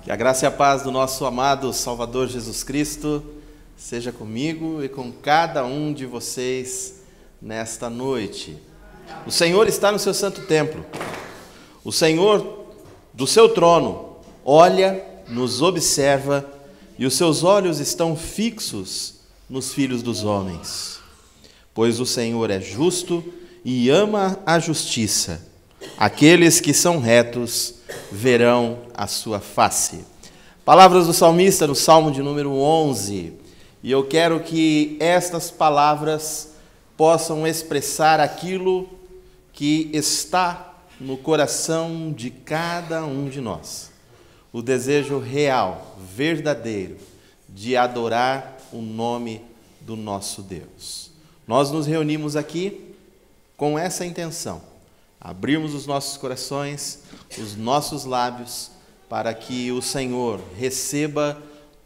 Que a graça e a paz do nosso amado Salvador Jesus Cristo seja comigo e com cada um de vocês nesta noite. O Senhor está no seu santo templo. O Senhor do seu trono olha, nos observa e os seus olhos estão fixos nos filhos dos homens. Pois o Senhor é justo e ama a justiça. Aqueles que são retos verão a sua face. Palavras do salmista no Salmo de número 11. E eu quero que estas palavras possam expressar aquilo que está no coração de cada um de nós. O desejo real, verdadeiro, de adorar o nome do nosso Deus. Nós nos reunimos aqui com essa intenção. Abrirmos os nossos corações, os nossos lábios, para que o Senhor receba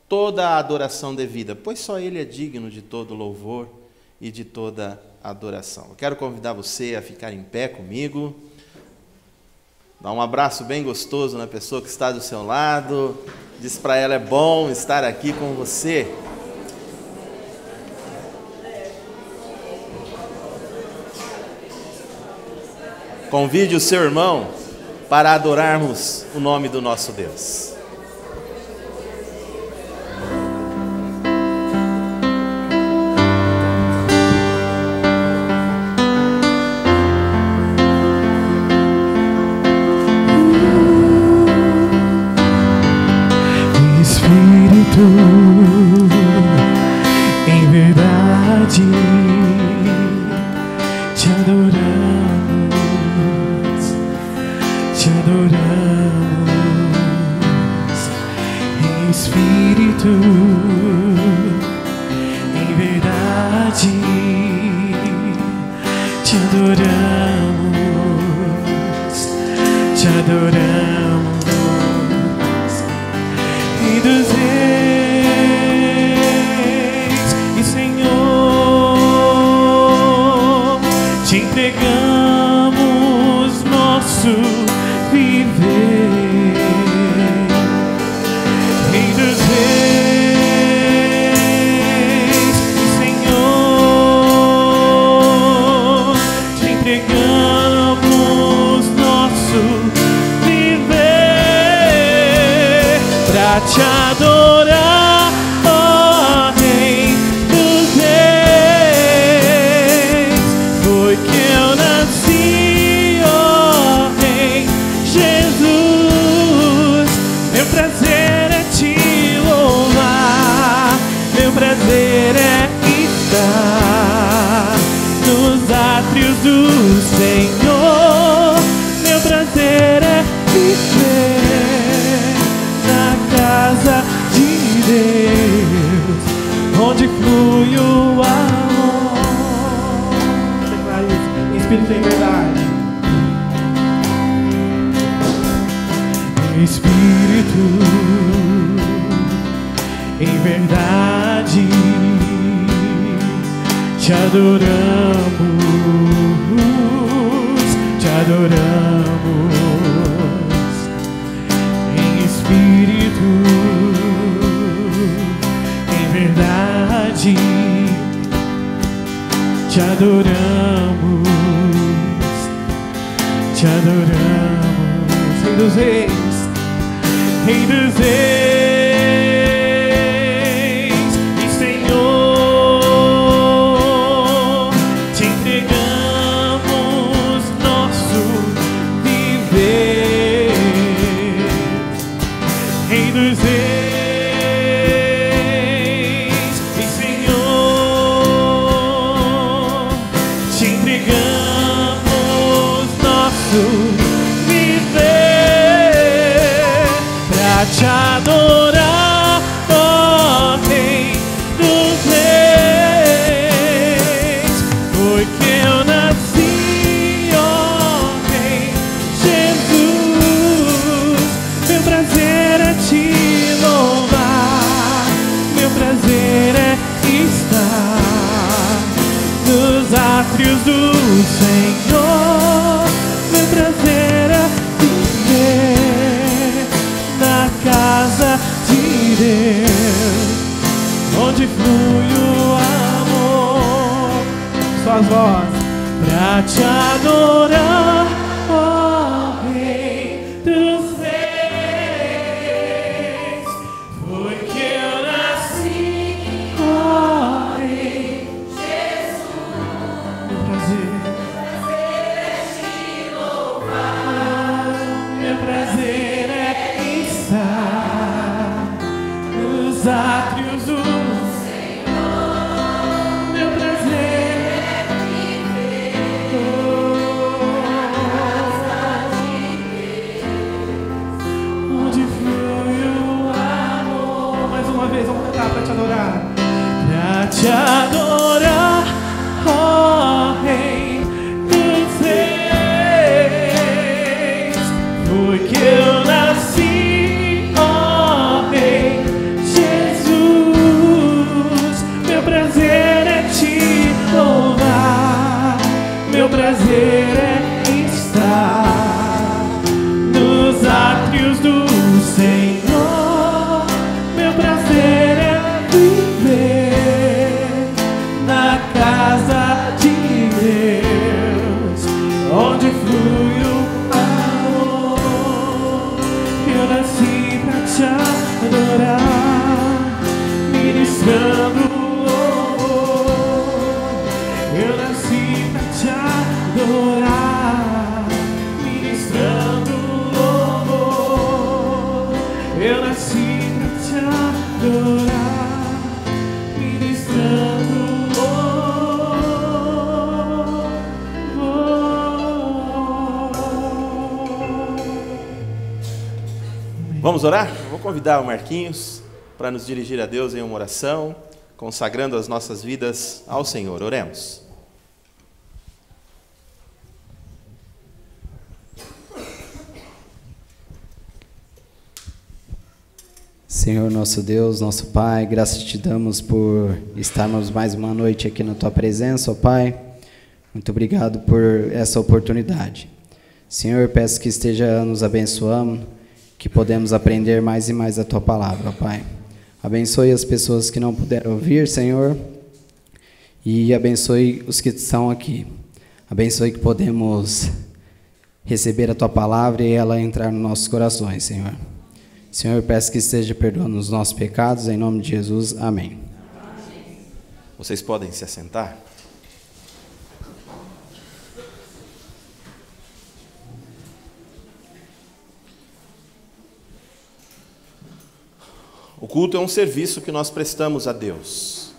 toda a adoração devida, pois só Ele é digno de todo louvor e de toda adoração. Eu quero convidar você a ficar em pé comigo, dar um abraço bem gostoso na pessoa que está do seu lado, diz para ela: é bom estar aqui com você. Convide o seu irmão para adorarmos o nome do nosso Deus. Espírito, em verdade te adoramos, te adoramos. Em espírito, em verdade te adoramos, te adoramos. Rei dos reis e Senhor, te entregamos nosso viver. Rei dos reis e Senhor, te entregamos nosso viver pra te adorar, ó Rei dos reis. Foi que eu nasci, ó Rei Jesus. Meu prazer é te louvar, meu prazer é estar nos átrios do Senhor. Meu prazer é viver na casa de Deus, onde flui o amor. Espírito em verdade. Espírito em verdade te adoramos, te adoramos. Em espírito, em verdade te adoramos, te adoramos. Rei dos reis, Rei dos reis e Senhor, te entregamos nosso viver. Rei dos reis e Senhor, te entregamos nosso viver pra te adorar, ó Rei dos reis. Foi que eu nasci, ó Rei Jesus. Meu prazer é te louvar, meu prazer é estar nos átrios do Senhor. Meu prazer é viver na casa as vozes. Pra te adorar, ó Rei dos Reis, foi que eu nasci, ó Rei Jesus. Meu prazer é te louvar, meu prazer é estar nos átrios do te adorar, ó Rei dos Reis, foi que eu nasci, ó Rei Jesus. Meu prazer é te louvar, meu prazer é estar nos átrios do Senhor, meu prazer é viver na casa de Deus, onde flui o amor. Eu nasci pra te adorar, ministrando louvor. Eu nasci pra te adorar, ministrando louvor. Eu nasci pra te adorar, ministrando Vamos orar? Eu vou convidar o Marquinhos para nos dirigir a Deus em uma oração, consagrando as nossas vidas ao Senhor. Oremos. Senhor nosso Deus, nosso Pai, graças te damos por estarmos mais uma noite aqui na Tua presença, ó Pai. Muito obrigado por essa oportunidade. Senhor, peço que esteja nos abençoando, que podemos aprender mais e mais a Tua palavra, ó Pai. Abençoe as pessoas que não puderam ouvir, Senhor, e abençoe os que estão aqui. Abençoe que podemos receber a Tua palavra e ela entrar nos nossos corações, Senhor. Senhor, peço que esteja perdoando os nossos pecados, em nome de Jesus. Amém. Vocês podem se assentar? O culto é um serviço que nós prestamos a Deus,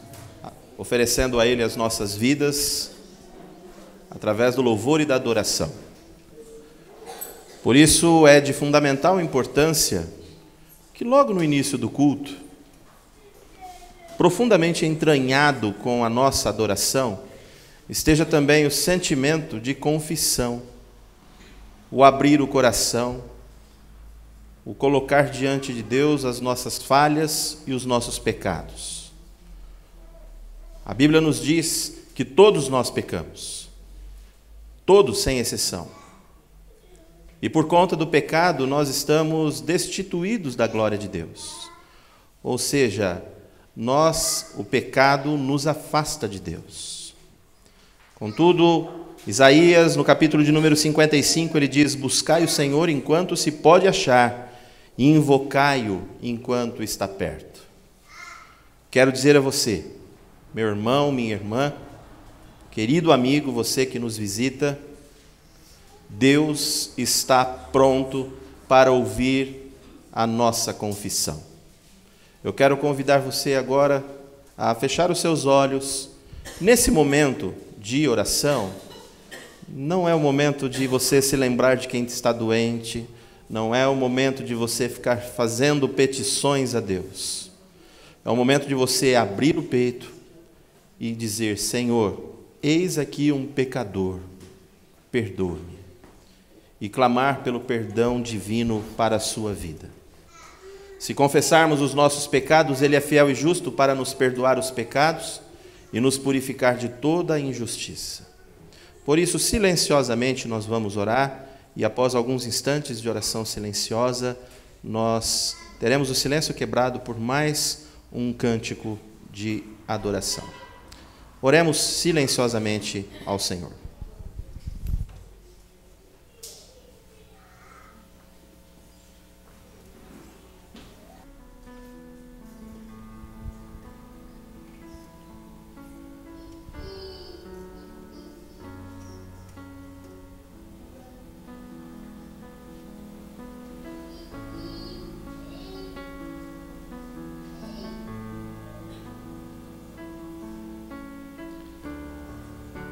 oferecendo a Ele as nossas vidas, através do louvor e da adoração. Por isso é de fundamental importância que logo no início do culto, profundamente entranhado com a nossa adoração, esteja também o sentimento de confissão, o abrir o coração, o colocar diante de Deus as nossas falhas e os nossos pecados. A Bíblia nos diz que todos nós pecamos, todos sem exceção. E por conta do pecado nós estamos destituídos da glória de Deus. Ou seja, o pecado nos afasta de Deus. Contudo, Isaías, no capítulo de número 55, ele diz: buscai o Senhor enquanto se pode achar, e invocai-o enquanto está perto. Quero dizer a você, meu irmão, minha irmã, querido amigo, você que nos visita, Deus está pronto para ouvir a nossa confissão. Eu quero convidar você agora a fechar os seus olhos. Nesse momento de oração, não é o momento de você se lembrar de quem está doente, não é o momento de você ficar fazendo petições a Deus. É o momento de você abrir o peito e dizer: Senhor, eis aqui um pecador, perdoa-me. E clamar pelo perdão divino para a sua vida. Se confessarmos os nossos pecados, Ele é fiel e justo para nos perdoar os pecados e nos purificar de toda a injustiça. Por isso, silenciosamente nós vamos orar, e após alguns instantes de oração silenciosa, nós teremos o silêncio quebrado por mais um cântico de adoração. Oremos silenciosamente ao Senhor.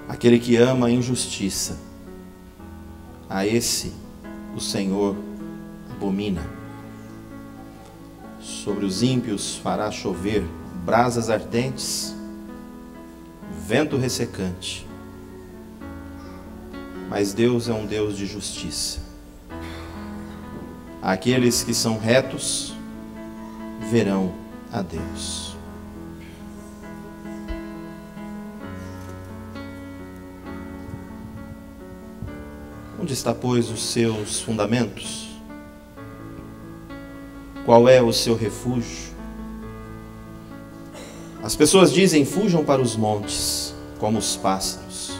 Aquele que ama a injustiça, a esse o Senhor abomina. Sobre os ímpios fará chover brasas ardentes, vento ressecante. Mas Deus é um Deus de justiça. Aqueles que são retos verão a Deus. Onde está, pois, os seus fundamentos? Qual é o seu refúgio? As pessoas dizem: fujam para os montes, como os pássaros.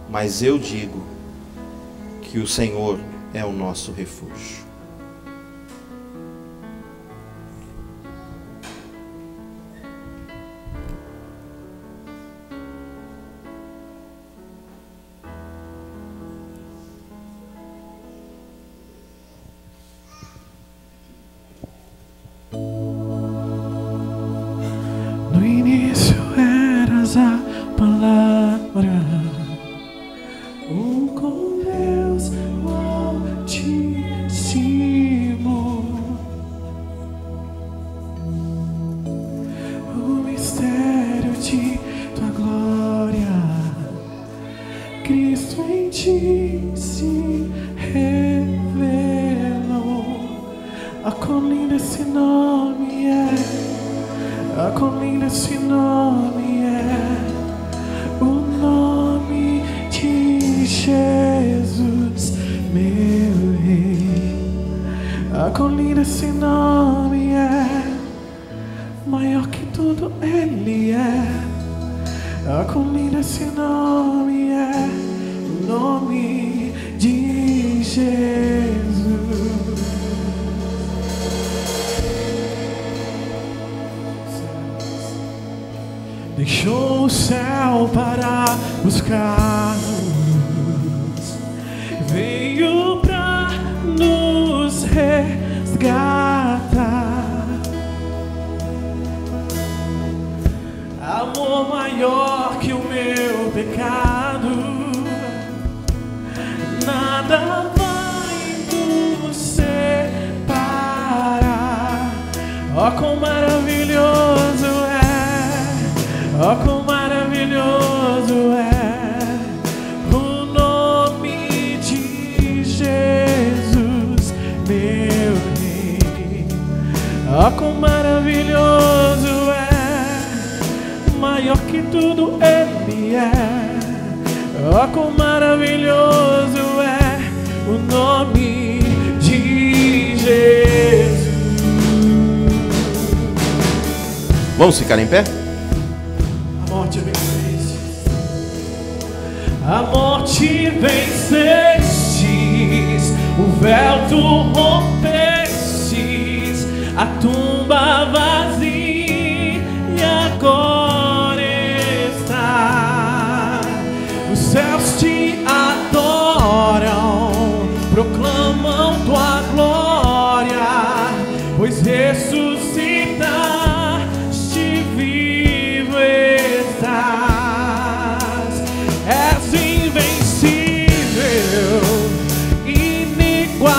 Mas eu digo que o Senhor é o nosso refúgio. No início eras a palavra, com Deus o Altíssimo. O mistério de tua glória, Cristo em ti se revelou. Ah, quão lindo esse nome é! Ah, quão lindo esse nome é, o nome de Jesus, meu Rei. Ah, quão lindo esse nome é, maior que tudo Ele é. Ah, quão lindo esse nome é, o nome de Jesus. Deixou o céu para buscar-nos, veio pra nos resgatar. Amor maior que o meu pecado, nada vai nos separar. Oh, quão maravilhoso é! Oh, quão maravilhoso é o nome de Jesus, meu Rei. Oh, quão maravilhoso é, maior que tudo Ele é. Oh, quão maravilhoso é o nome de Jesus. Vamos ficar em pé? A morte vencestes, o véu tu rompestes, a tumba vazia e agora está. Os céus te adoram, proclamam tua glória, pois ressuscitaste, vivo estás. És invencível, inigualável,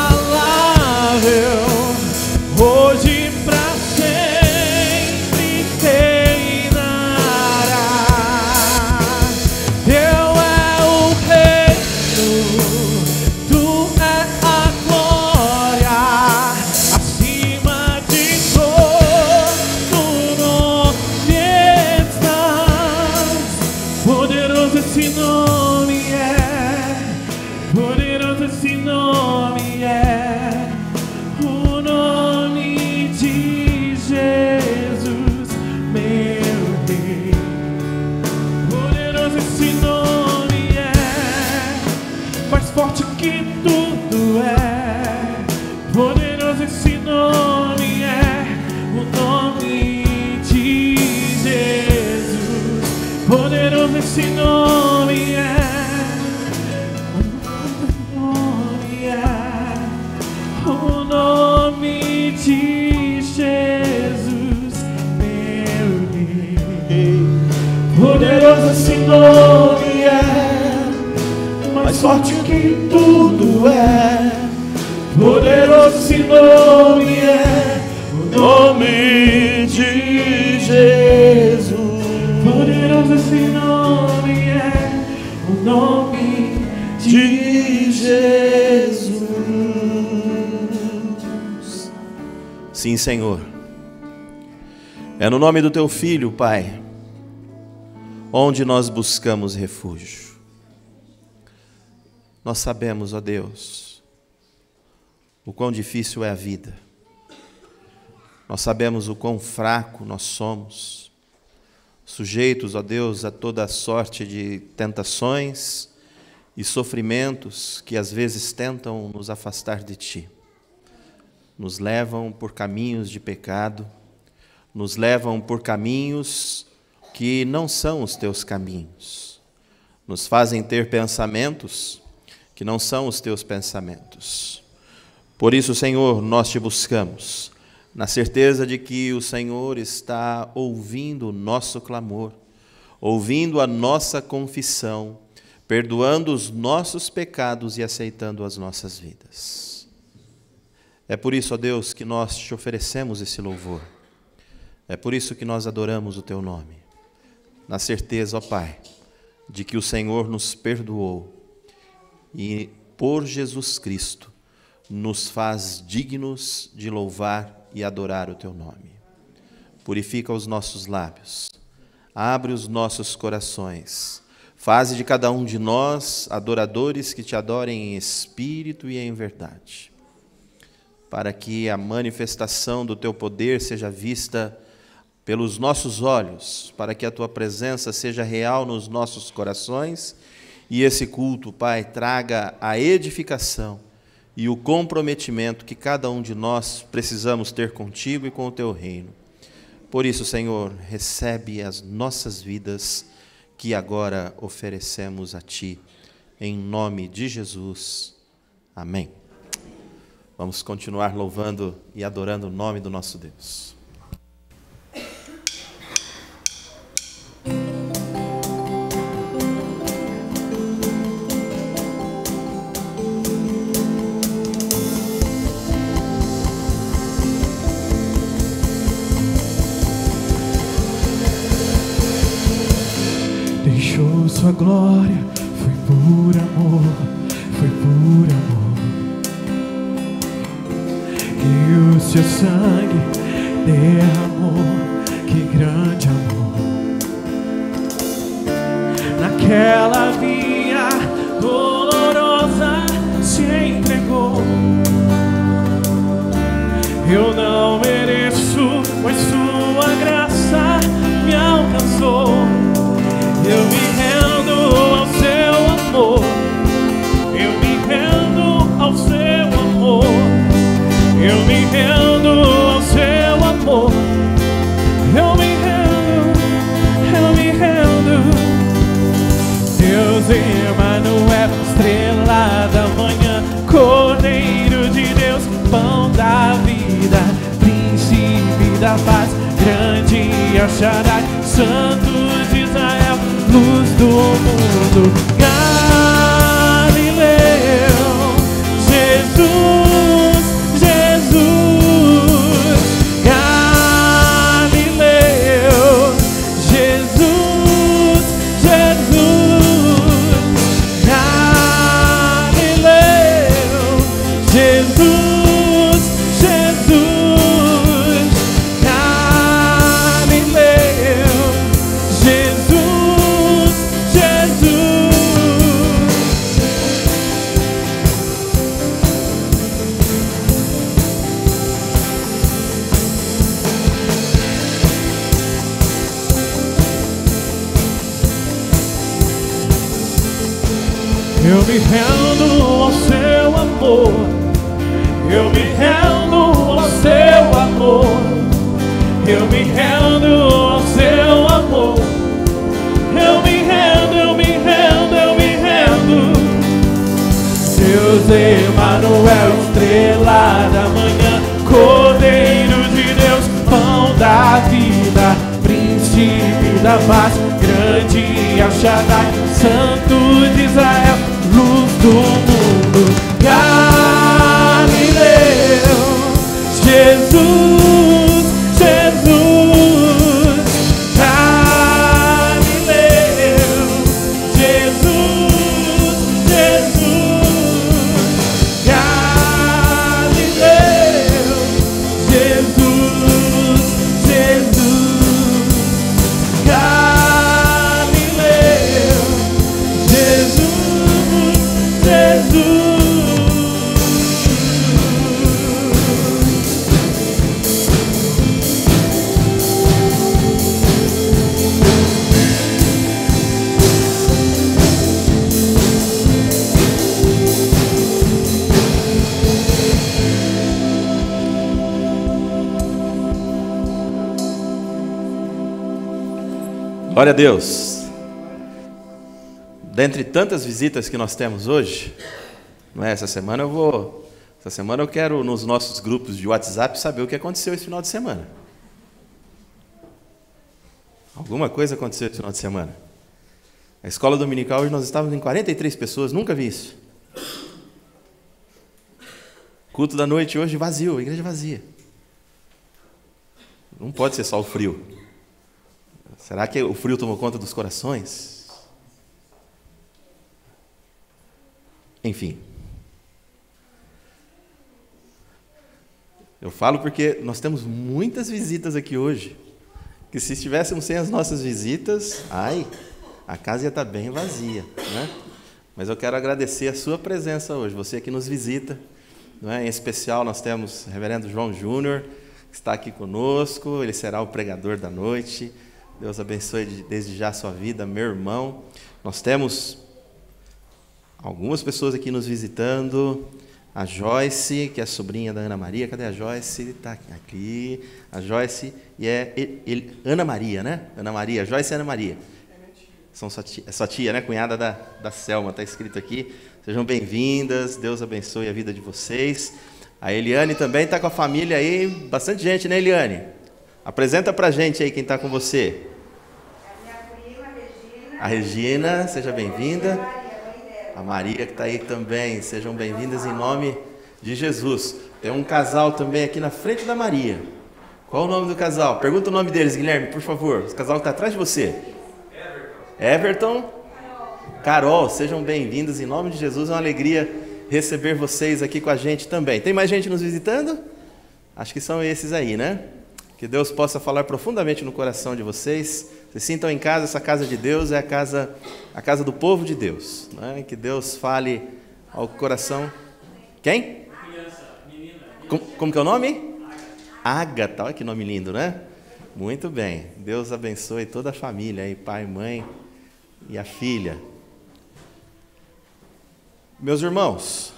hoje pra sempre reinarás. Teu é o reino, tu é a glória, acima de todas nome é mais forte que tudo é. Poderoso esse nome é o nome de Jesus. Poderoso esse nome é o nome de Jesus. Sim, Senhor. É no nome do Teu Filho, Pai, onde nós buscamos refúgio. Nós sabemos, ó Deus, o quão difícil é a vida. Nós sabemos o quão fraco nós somos, sujeitos, ó Deus, a toda sorte de tentações e sofrimentos que às vezes tentam nos afastar de Ti. Nos levam por caminhos de pecado, nos levam por caminhos que não são os Teus caminhos, nos fazem ter pensamentos que não são os Teus pensamentos. Por isso, Senhor, nós Te buscamos, na certeza de que o Senhor está ouvindo o nosso clamor, ouvindo a nossa confissão, perdoando os nossos pecados e aceitando as nossas vidas. É por isso, ó Deus, que nós Te oferecemos esse louvor. É por isso que nós adoramos o Teu nome, na certeza, ó Pai, de que o Senhor nos perdoou e, por Jesus Cristo, nos faz dignos de louvar e adorar o Teu nome. Purifica os nossos lábios, abre os nossos corações, faze de cada um de nós adoradores que Te adorem em espírito e em verdade, para que a manifestação do Teu poder seja vista pelos nossos olhos, para que a Tua presença seja real nos nossos corações e esse culto, Pai, traga a edificação e o comprometimento que cada um de nós precisamos ter contigo e com o Teu reino. Por isso, Senhor, recebe as nossas vidas que agora oferecemos a Ti, em nome de Jesus. Amém. Vamos continuar louvando e adorando o nome do nosso Deus. Deixou sua glória, foi por amor, foi por amor. E o seu sangue derramou, que grande amor. Naquela via dolorosa se entregou. Eu não mereço, mas sua graça me alcançou. Eu me rendo ao seu amor, eu me rendo ao seu amor, eu me rendo ao seu amor, eu me rendo, eu me rendo. Deus Emanuel, estrela da manhã, Cordeiro de Deus, pão da vida, príncipe da paz, grande El Shaddai, Santo de Israel, luz do mundo, Galileu, Jesus, Jesus, Galileu, Jesus, Jesus, Galileu, Jesus, Jesus, Galileu, Jesus, Jesus. Eu me rendo ao seu amor, eu me rendo ao seu amor, eu me rendo ao seu amor, eu me rendo, eu me rendo, eu me rendo. Deus Emanuel, estrela da manhã, Cordeiro de Deus, pão da vida, príncipe da paz, grande El Shaddai, Glória a Deus. Dentre tantas visitas que nós temos hoje, não é? Essa semana eu quero nos nossos grupos de WhatsApp saber o que aconteceu esse final de semana. Alguma coisa aconteceu esse final de semana. A escola dominical hoje nós estávamos em 43 pessoas, nunca vi isso. Culto da noite hoje vazio, a igreja vazia. Não pode ser só o frio. Será que o frio tomou conta dos corações? Enfim. Eu falo porque nós temos muitas visitas aqui hoje, que se estivéssemos sem as nossas visitas, a casa ia estar bem vazia, né? Mas eu quero agradecer a sua presença hoje, você que nos visita, não é? Em especial nós temos o reverendo João Júnior, que está aqui conosco, ele será o pregador da noite. Deus abençoe desde já a sua vida, meu irmão. Nós temos algumas pessoas aqui nos visitando. A Joyce, que é a sobrinha da Ana Maria. Cadê a Joyce? Está aqui. A Joyce e Ana Maria, né? Ana Maria. Joyce e Ana Maria. É sua tia, né? Cunhada da Selma, está escrito aqui. Sejam bem-vindas. Deus abençoe a vida de vocês. A Eliane também está com a família aí. Bastante gente, né, Eliane? Apresenta pra gente aí quem está com você. A minha prima, Regina. A Regina, seja bem-vinda. A Maria que está aí também, sejam bem-vindas em nome de Jesus. Tem um casal também aqui na frente da Maria. Qual o nome do casal? Pergunta o nome deles, Guilherme, por favor. O casal que está atrás de você. Everton. Carol, sejam bem-vindos em nome de Jesus. É uma alegria receber vocês aqui com a gente também. Tem mais gente nos visitando? Acho que são esses aí, né? Que Deus possa falar profundamente no coração de vocês. Se sintam em casa, essa casa de Deus é a casa do povo de Deus, né? Que Deus fale ao coração. Quem? Como que é o nome? Ágata, olha que nome lindo, né? Muito bem, Deus abençoe toda a família, aí, pai, mãe e a filha. Meus irmãos,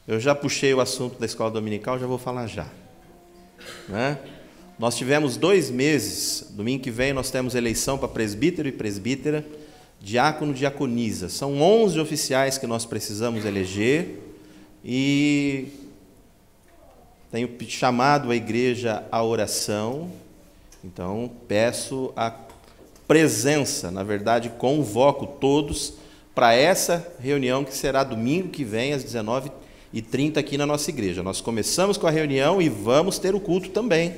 eu já puxei o assunto da escola dominical, já vou falar já. Né? Nós tivemos 2 meses, domingo que vem nós temos eleição para presbítero e presbítera, diácono e diaconisa. São 11 oficiais que nós precisamos eleger e tenho chamado a igreja à oração, então peço a presença, na verdade convoco todos para essa reunião que será domingo que vem às 19h30 aqui na nossa igreja. Nós começamos com a reunião e vamos ter o culto também,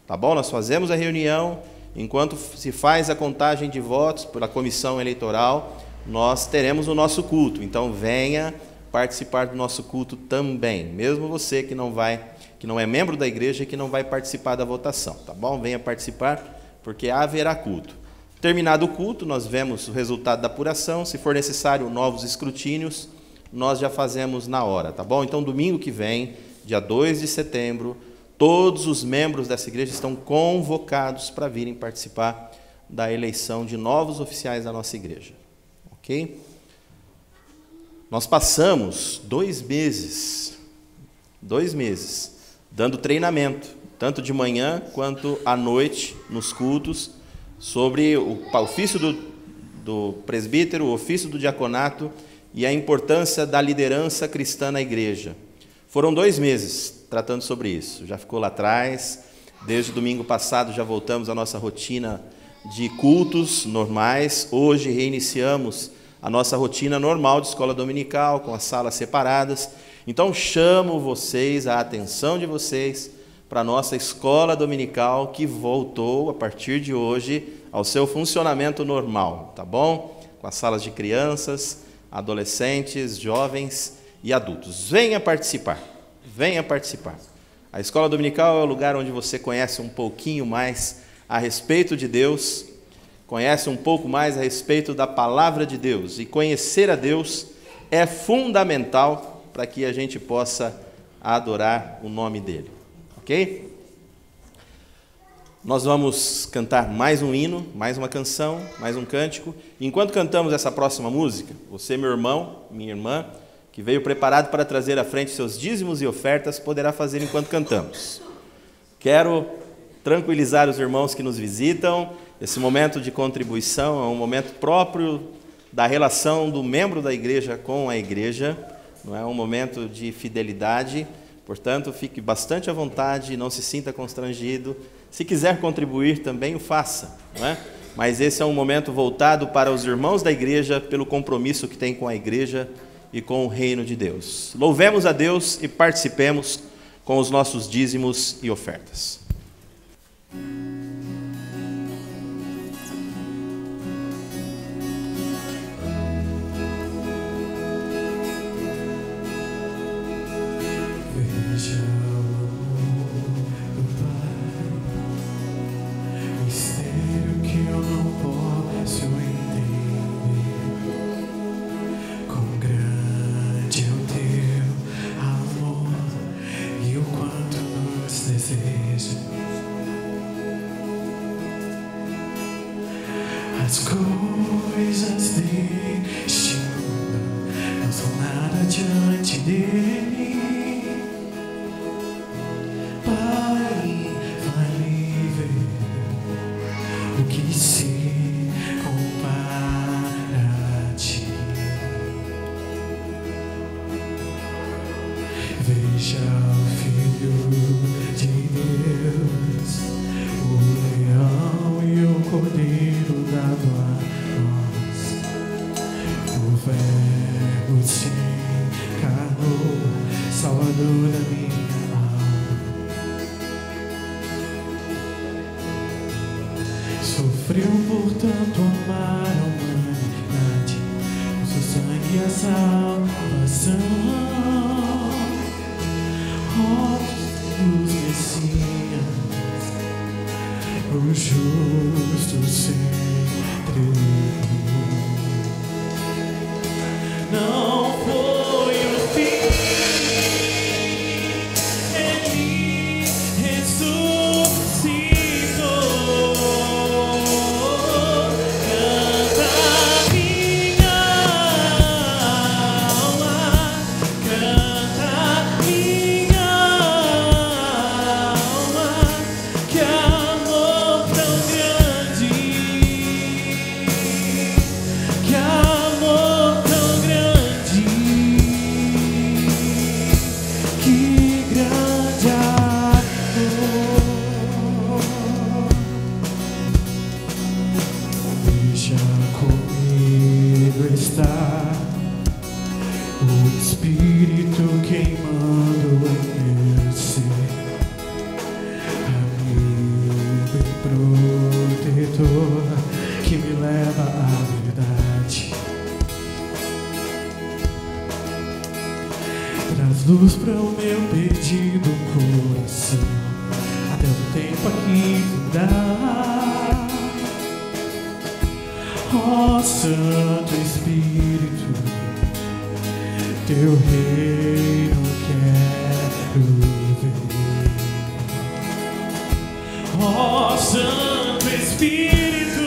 tá bom? Nós fazemos a reunião, enquanto se faz a contagem de votos pela comissão eleitoral, nós teremos o nosso culto, então venha participar do nosso culto também, mesmo você que não é membro da igreja e que não vai participar da votação, tá bom? Venha participar, porque haverá culto. Terminado o culto, nós vemos o resultado da apuração, se for necessário novos escrutínios, nós já fazemos na hora, tá bom? Então, domingo que vem, dia 2 de setembro, todos os membros dessa igreja estão convocados para virem participar da eleição de novos oficiais da nossa igreja, ok? Nós passamos 2 meses, dando treinamento, tanto de manhã quanto à noite, nos cultos, sobre o ofício do presbítero, o ofício do diaconato e a importância da liderança cristã na igreja. Foram 2 meses tratando sobre isso, já ficou lá atrás, desde o domingo passado já voltamos à nossa rotina de cultos normais, hoje reiniciamos a nossa rotina normal de escola dominical, com as salas separadas, então chamo vocês, a atenção de vocês, para a nossa escola dominical que voltou, a partir de hoje, ao seu funcionamento normal, tá bom? Com as salas de crianças, adolescentes, jovens e adultos. Venha participar, venha participar. A escola dominical é o lugar onde você conhece um pouquinho mais a respeito de Deus, conhece um pouco mais a respeito da palavra de Deus, e conhecer a Deus é fundamental para que a gente possa adorar o nome dele. Ok? Nós vamos cantar mais um hino, mais uma canção, mais um cântico. Enquanto cantamos essa próxima música, você, meu irmão, minha irmã, que veio preparado para trazer à frente seus dízimos e ofertas, poderá fazer enquanto cantamos. Quero tranquilizar os irmãos que nos visitam. Esse momento de contribuição é um momento próprio da relação do membro da igreja com a igreja, não é um momento de fidelidade, portanto, fique bastante à vontade, não se sinta constrangido. Se quiser contribuir também, o faça, não é? Mas esse é um momento voltado para os irmãos da igreja, pelo compromisso que tem com a igreja e com o reino de Deus. Louvemos a Deus e participemos com os nossos dízimos e ofertas. As coisas deste mundo não são nada diante dele. Pai, vai-me ver o que se compara a ti. Veja o Filho de Deus, o leão e o cordeiro dado a nós. O Verbo se encarnou, Salvador da minha alma. Sofreu, portanto, amar a humanidade, com seu sangue e a salvação. Ó Jesus Messias, o justo sempre não foi o fim, ele ressuscitou. Canta minha alma, canta minha alma, que amor tão grande, que amor tão grande, que grande amor. Deixa comigo estar o Espírito queimando em meu ser, amigo e protetor que me leva à verdade. Traz luz para o meu perdido coração, até o tempo aqui dá. Ó Santo Espírito, teu reino quero ver. Ó Santo Espírito,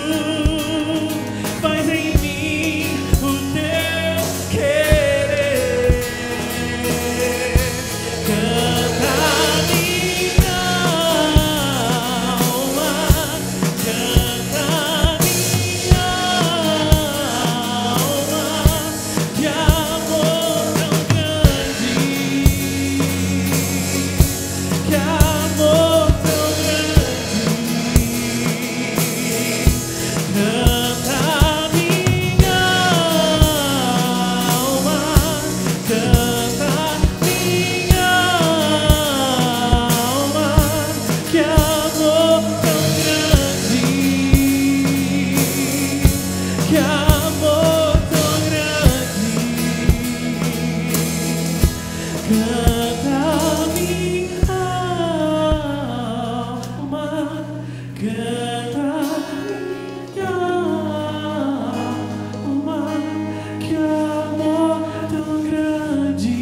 faz em mim o teu querer. Canta minha alma, canta minha alma, que amor tão grande, que amor tão grande. Canta minha alma, canta minha alma, que amor tão grande, que amor tão grande. Canta minha alma, canta minha alma, que amor tão grande,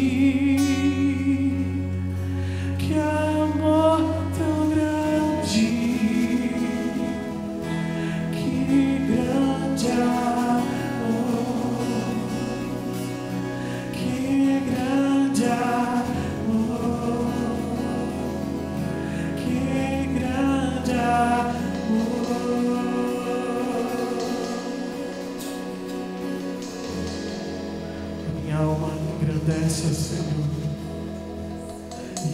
que amor tão grande, que grande amor, que grande amor.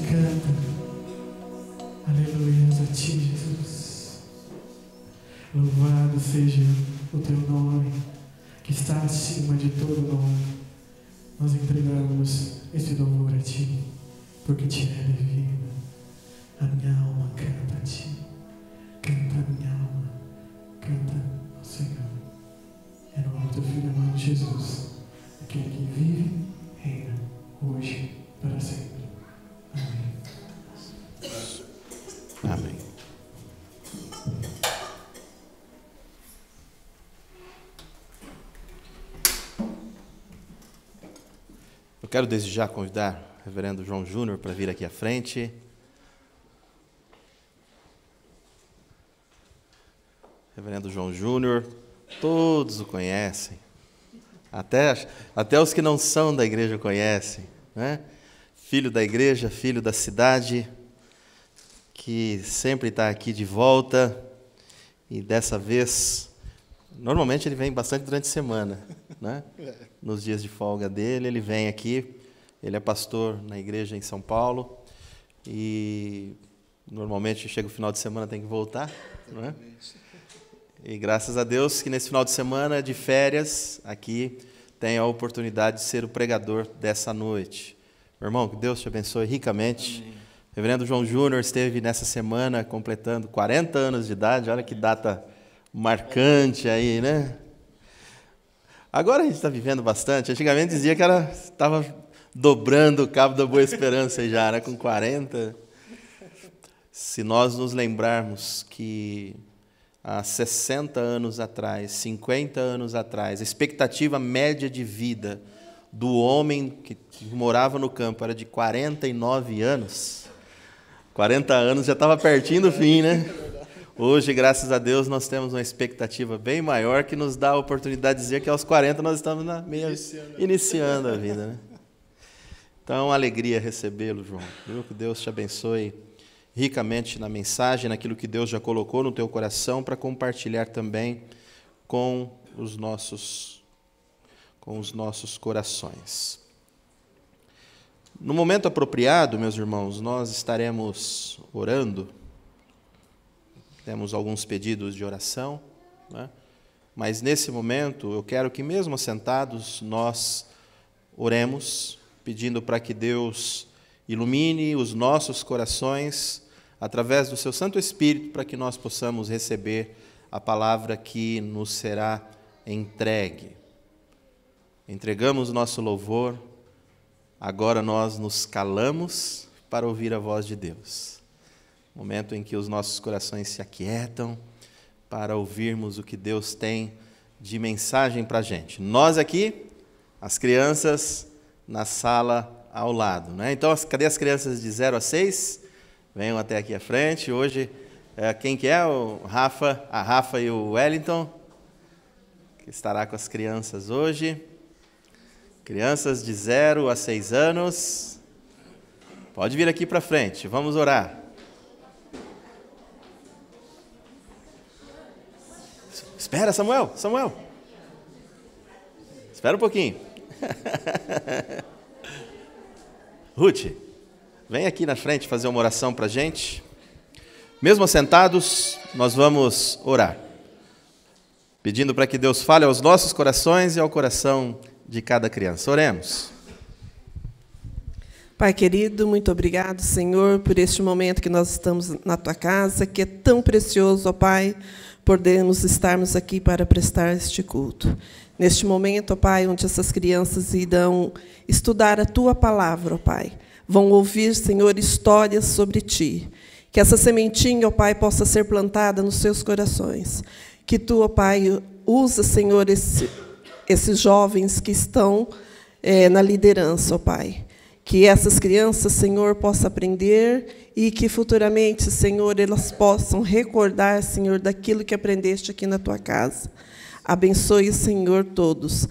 canta. Aleluia a ti, Jesus. Louvado seja o teu nome, que está acima de todo nome. Nós entregamos esse louvor a ti, porque te é devido. A minha alma canta a ti. Canta a minha alma. Canta ao Senhor. É no nome do Filho amado Jesus, aquele que vive, reina, hoje, para sempre. Amém. Amém. Eu quero desde já convidar o reverendo João Júnior para vir aqui à frente. Reverendo João Júnior, todos o conhecem. Até os que não são da igreja o conhecem, né? Filho da igreja, filho da cidade, que sempre está aqui de volta, e dessa vez, normalmente ele vem bastante durante a semana, né? Nos dias de folga dele, ele vem aqui, ele é pastor na igreja em São Paulo, e normalmente chega o final de semana, tem que voltar, né? E graças a Deus que nesse final de semana de férias, aqui, tem a oportunidade de ser o pregador dessa noite. Meu irmão, que Deus te abençoe ricamente. Amém. Reverendo João Júnior esteve nessa semana completando 40 anos de idade, olha que data marcante aí, né? Agora a gente está vivendo bastante, antigamente dizia que estava dobrando o cabo da Boa Esperança já, né? Com 40. Se nós nos lembrarmos que há 60 anos atrás, 50 anos atrás, a expectativa média de vida do homem que morava no campo era de 49 anos. 40 anos já estava pertinho do fim, né? Hoje, graças a Deus, nós temos uma expectativa bem maior que nos dá a oportunidade de dizer que aos 40 nós estamos iniciando a vida, né? Então, é uma alegria recebê-lo, João. Que Deus te abençoe ricamente na mensagem, naquilo que Deus já colocou no teu coração para compartilhar também com os nossos corações. No momento apropriado, meus irmãos, nós estaremos orando. Temos alguns pedidos de oração, né? Mas nesse momento eu quero que mesmo assentados nós oremos, pedindo para que Deus ilumine os nossos corações através do seu Santo Espírito, para que nós possamos receber a palavra que nos será entregue. Entregamos o nosso louvor, agora nós nos calamos para ouvir a voz de Deus. Momento em que os nossos corações se aquietam para ouvirmos o que Deus tem de mensagem para a gente. Nós aqui, as crianças na sala ao lado, né? Então, cadê as crianças de 0 a 6? Venham até aqui à frente. Hoje, quem que é? A Rafa e o Wellington, que estará com as crianças hoje. Crianças de 0 a 6 anos. Pode vir aqui para frente, vamos orar. Espera, Samuel. Espera um pouquinho. Ruth, vem aqui na frente fazer uma oração para a gente. Mesmo assentados, nós vamos orar, pedindo para que Deus fale aos nossos corações e ao coração de cada criança. Oremos. Pai querido, muito obrigado, Senhor, por este momento que nós estamos na Tua casa, que é tão precioso, ó Pai, podermos estarmos aqui para prestar este culto. Neste momento, ó Pai, onde essas crianças irão estudar a Tua palavra, ó Pai, vão ouvir, Senhor, histórias sobre Ti. Que essa sementinha, ó Pai, possa ser plantada nos seus corações. Que Tu, ó Pai, usa, Senhor, esses jovens que estão na liderança, ó Pai. Que essas crianças, Senhor, possam aprender e que futuramente, Senhor, elas possam recordar, Senhor, daquilo que aprendeste aqui na Tua casa. Abençoe, Senhor, todos.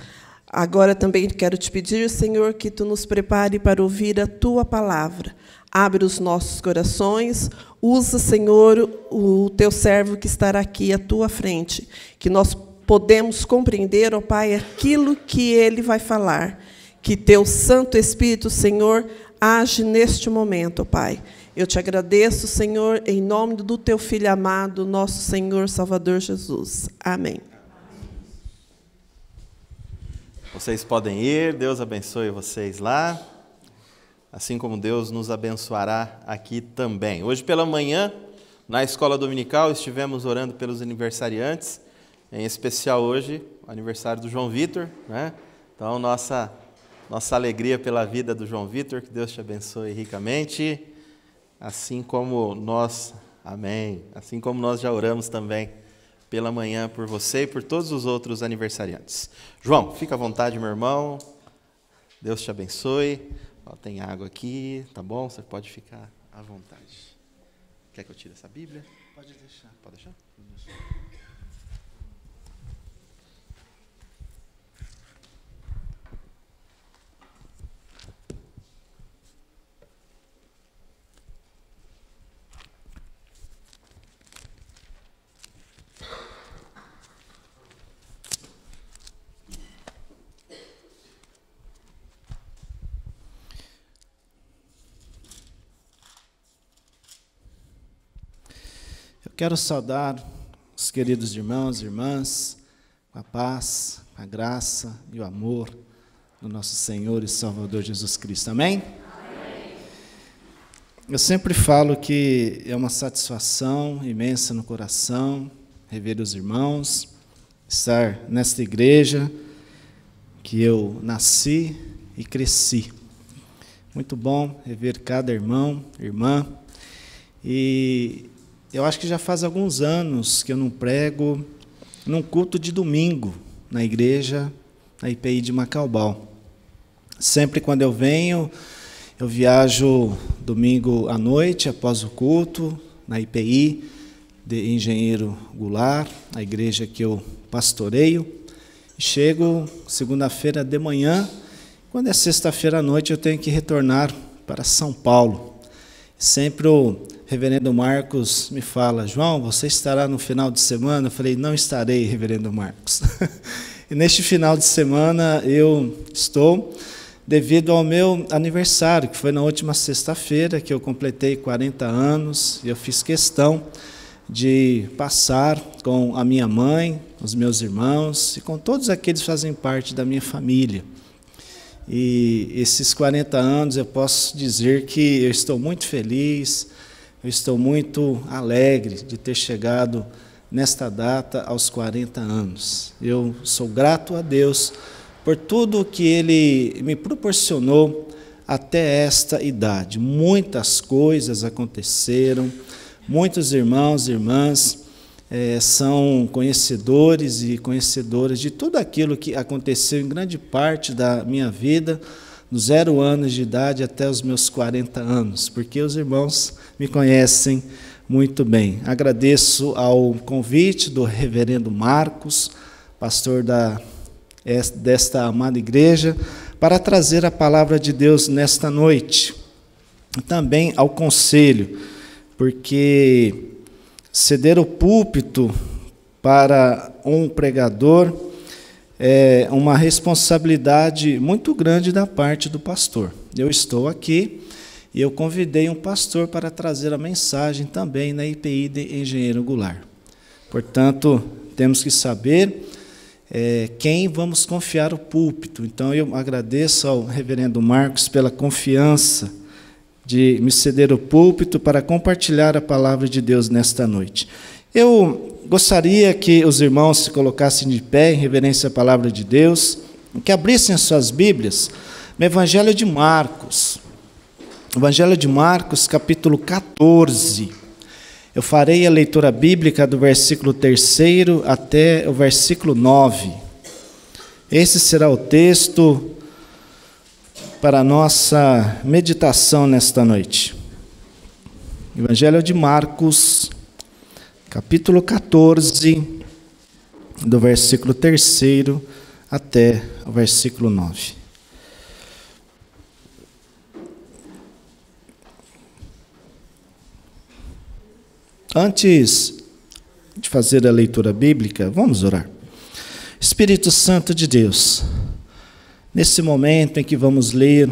Agora também quero te pedir, Senhor, que Tu nos prepare para ouvir a Tua palavra. Abre os nossos corações, usa, Senhor, o Teu servo que estará aqui à Tua frente, que nós podemos compreender, ó Pai, aquilo que Ele vai falar. que teu Santo Espírito, Senhor, age neste momento, Pai. Eu te agradeço, Senhor, em nome do teu Filho amado, nosso Senhor Salvador Jesus. Amém. Vocês podem ir, Deus abençoe vocês lá, assim como Deus nos abençoará aqui também. Hoje pela manhã, na escola dominical, estivemos orando pelos aniversariantes, em especial hoje, o aniversário do João Vitor, né? Então, nossa alegria pela vida do João Vitor, que Deus te abençoe ricamente, assim como nós, amém, assim como nós já oramos também pela manhã por você e por todos os outros aniversariantes. João, fica à vontade, meu irmão, Deus te abençoe. Ó, tem água aqui, tá bom? Você pode ficar à vontade. Quer que eu tire essa Bíblia? Pode deixar. Pode deixar? Quero saudar os queridos irmãos e irmãs com a paz, a graça e o amor do nosso Senhor e Salvador Jesus Cristo. Amém? Amém. Eu sempre falo que é uma satisfação imensa no coração rever os irmãos, estar nesta igreja que eu nasci e cresci. Muito bom rever cada irmão, irmã, e eu acho que já faz alguns anos que eu não prego num culto de domingo na igreja, na IPI de Macaubal. Sempre quando eu venho, eu viajo domingo à noite, após o culto, na IPI de Engenheiro Goulart, a igreja que eu pastoreio. Chego segunda-feira de manhã, quando é sexta-feira à noite eu tenho que retornar para São Paulo. Sempre o reverendo Marcos me fala: João, você estará no final de semana? Eu falei: não estarei, reverendo Marcos. E neste final de semana eu estou, devido ao meu aniversário, que foi na última sexta-feira, que eu completei 40 anos, e eu fiz questão de passar com a minha mãe, os meus irmãos, e com todos aqueles que fazem parte da minha família. E esses 40 anos eu posso dizer que eu estou muito feliz, eu estou muito alegre de ter chegado nesta data aos 40 anos. Eu sou grato a Deus por tudo que Ele me proporcionou até esta idade. Muitas coisas aconteceram, muitos irmãos e irmãs são conhecedores e conhecedoras de tudo aquilo que aconteceu em grande parte da minha vida, dos 0 anos de idade até os meus 40 anos, porque os irmãos me conhecem muito bem. Agradeço ao convite do reverendo Marcos, pastor desta amada igreja, para trazer a palavra de Deus nesta noite. Também ao conselho, porque ceder o púlpito para um pregador é uma responsabilidade muito grande da parte do pastor. Eu estou aqui e eu convidei um pastor para trazer a mensagem também na IPI de Engenheiro Goulart. Portanto, temos que saber quem vamos confiar o púlpito. Então, eu agradeço ao reverendo Marcos pela confiança de me ceder o púlpito para compartilhar a palavra de Deus nesta noite. Eu gostaria que os irmãos se colocassem de pé em reverência à palavra de Deus, que abrissem as suas Bíblias no Evangelho de Marcos. Evangelho de Marcos, capítulo 14. Eu farei a leitura bíblica do versículo 3º até o versículo 9. Esse será o texto para a nossa meditação nesta noite. Evangelho de Marcos, capítulo 14, do versículo 3º até o versículo 9. Antes de fazer a leitura bíblica, vamos orar. Espírito Santo de Deus, nesse momento em que vamos ler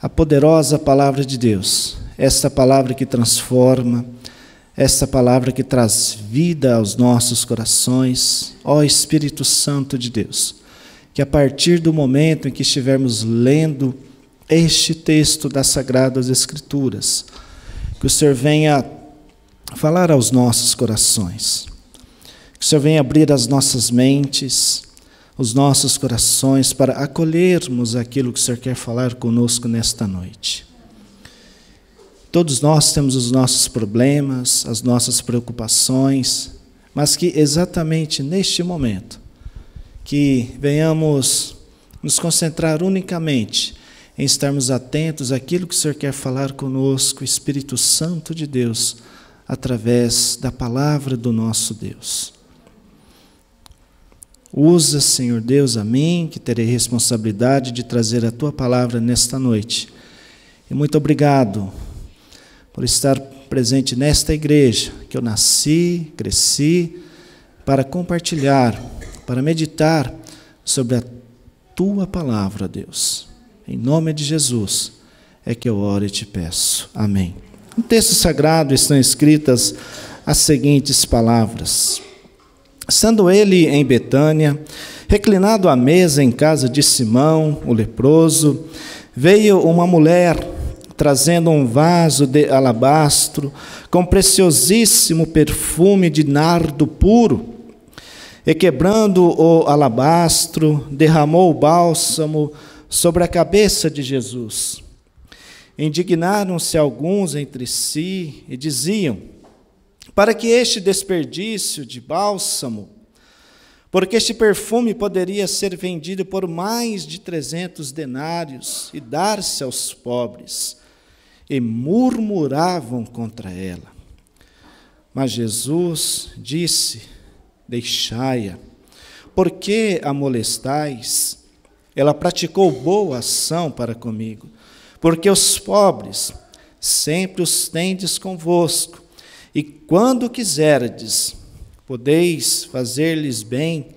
a poderosa palavra de Deus, esta palavra que transforma, esta palavra que traz vida aos nossos corações, ó Espírito Santo de Deus, que a partir do momento em que estivermos lendo este texto das Sagradas Escrituras, que o Senhor venha falar aos nossos corações, que o Senhor venha abrir as nossas mentes, os nossos corações, para acolhermos aquilo que o Senhor quer falar conosco nesta noite. Todos nós temos os nossos problemas, as nossas preocupações, mas que exatamente neste momento, que venhamos nos concentrar unicamente em estarmos atentos àquilo que o Senhor quer falar conosco, Espírito Santo de Deus, através da palavra do nosso Deus. Usa, Senhor Deus, a mim, que terei responsabilidade de trazer a Tua palavra nesta noite. E muito obrigado por estar presente nesta igreja, que eu nasci, cresci, para compartilhar, para meditar sobre a Tua palavra, Deus. Em nome de Jesus é que eu oro e te peço. Amém. No texto sagrado estão escritas as seguintes palavras. Estando ele em Betânia, reclinado à mesa em casa de Simão, o leproso, veio uma mulher trazendo um vaso de alabastro com preciosíssimo perfume de nardo puro, e quebrando o alabastro, derramou o bálsamo sobre a cabeça de Jesus. Indignaram-se alguns entre si e diziam: para que este desperdício de bálsamo? Porque este perfume poderia ser vendido por mais de 300 denários e dar-se aos pobres. E murmuravam contra ela. Mas Jesus disse: deixai-a. Por que a molestais? Ela praticou boa ação para comigo, porque os pobres sempre os tendes convosco, e quando quiserdes, podeis fazer-lhes bem,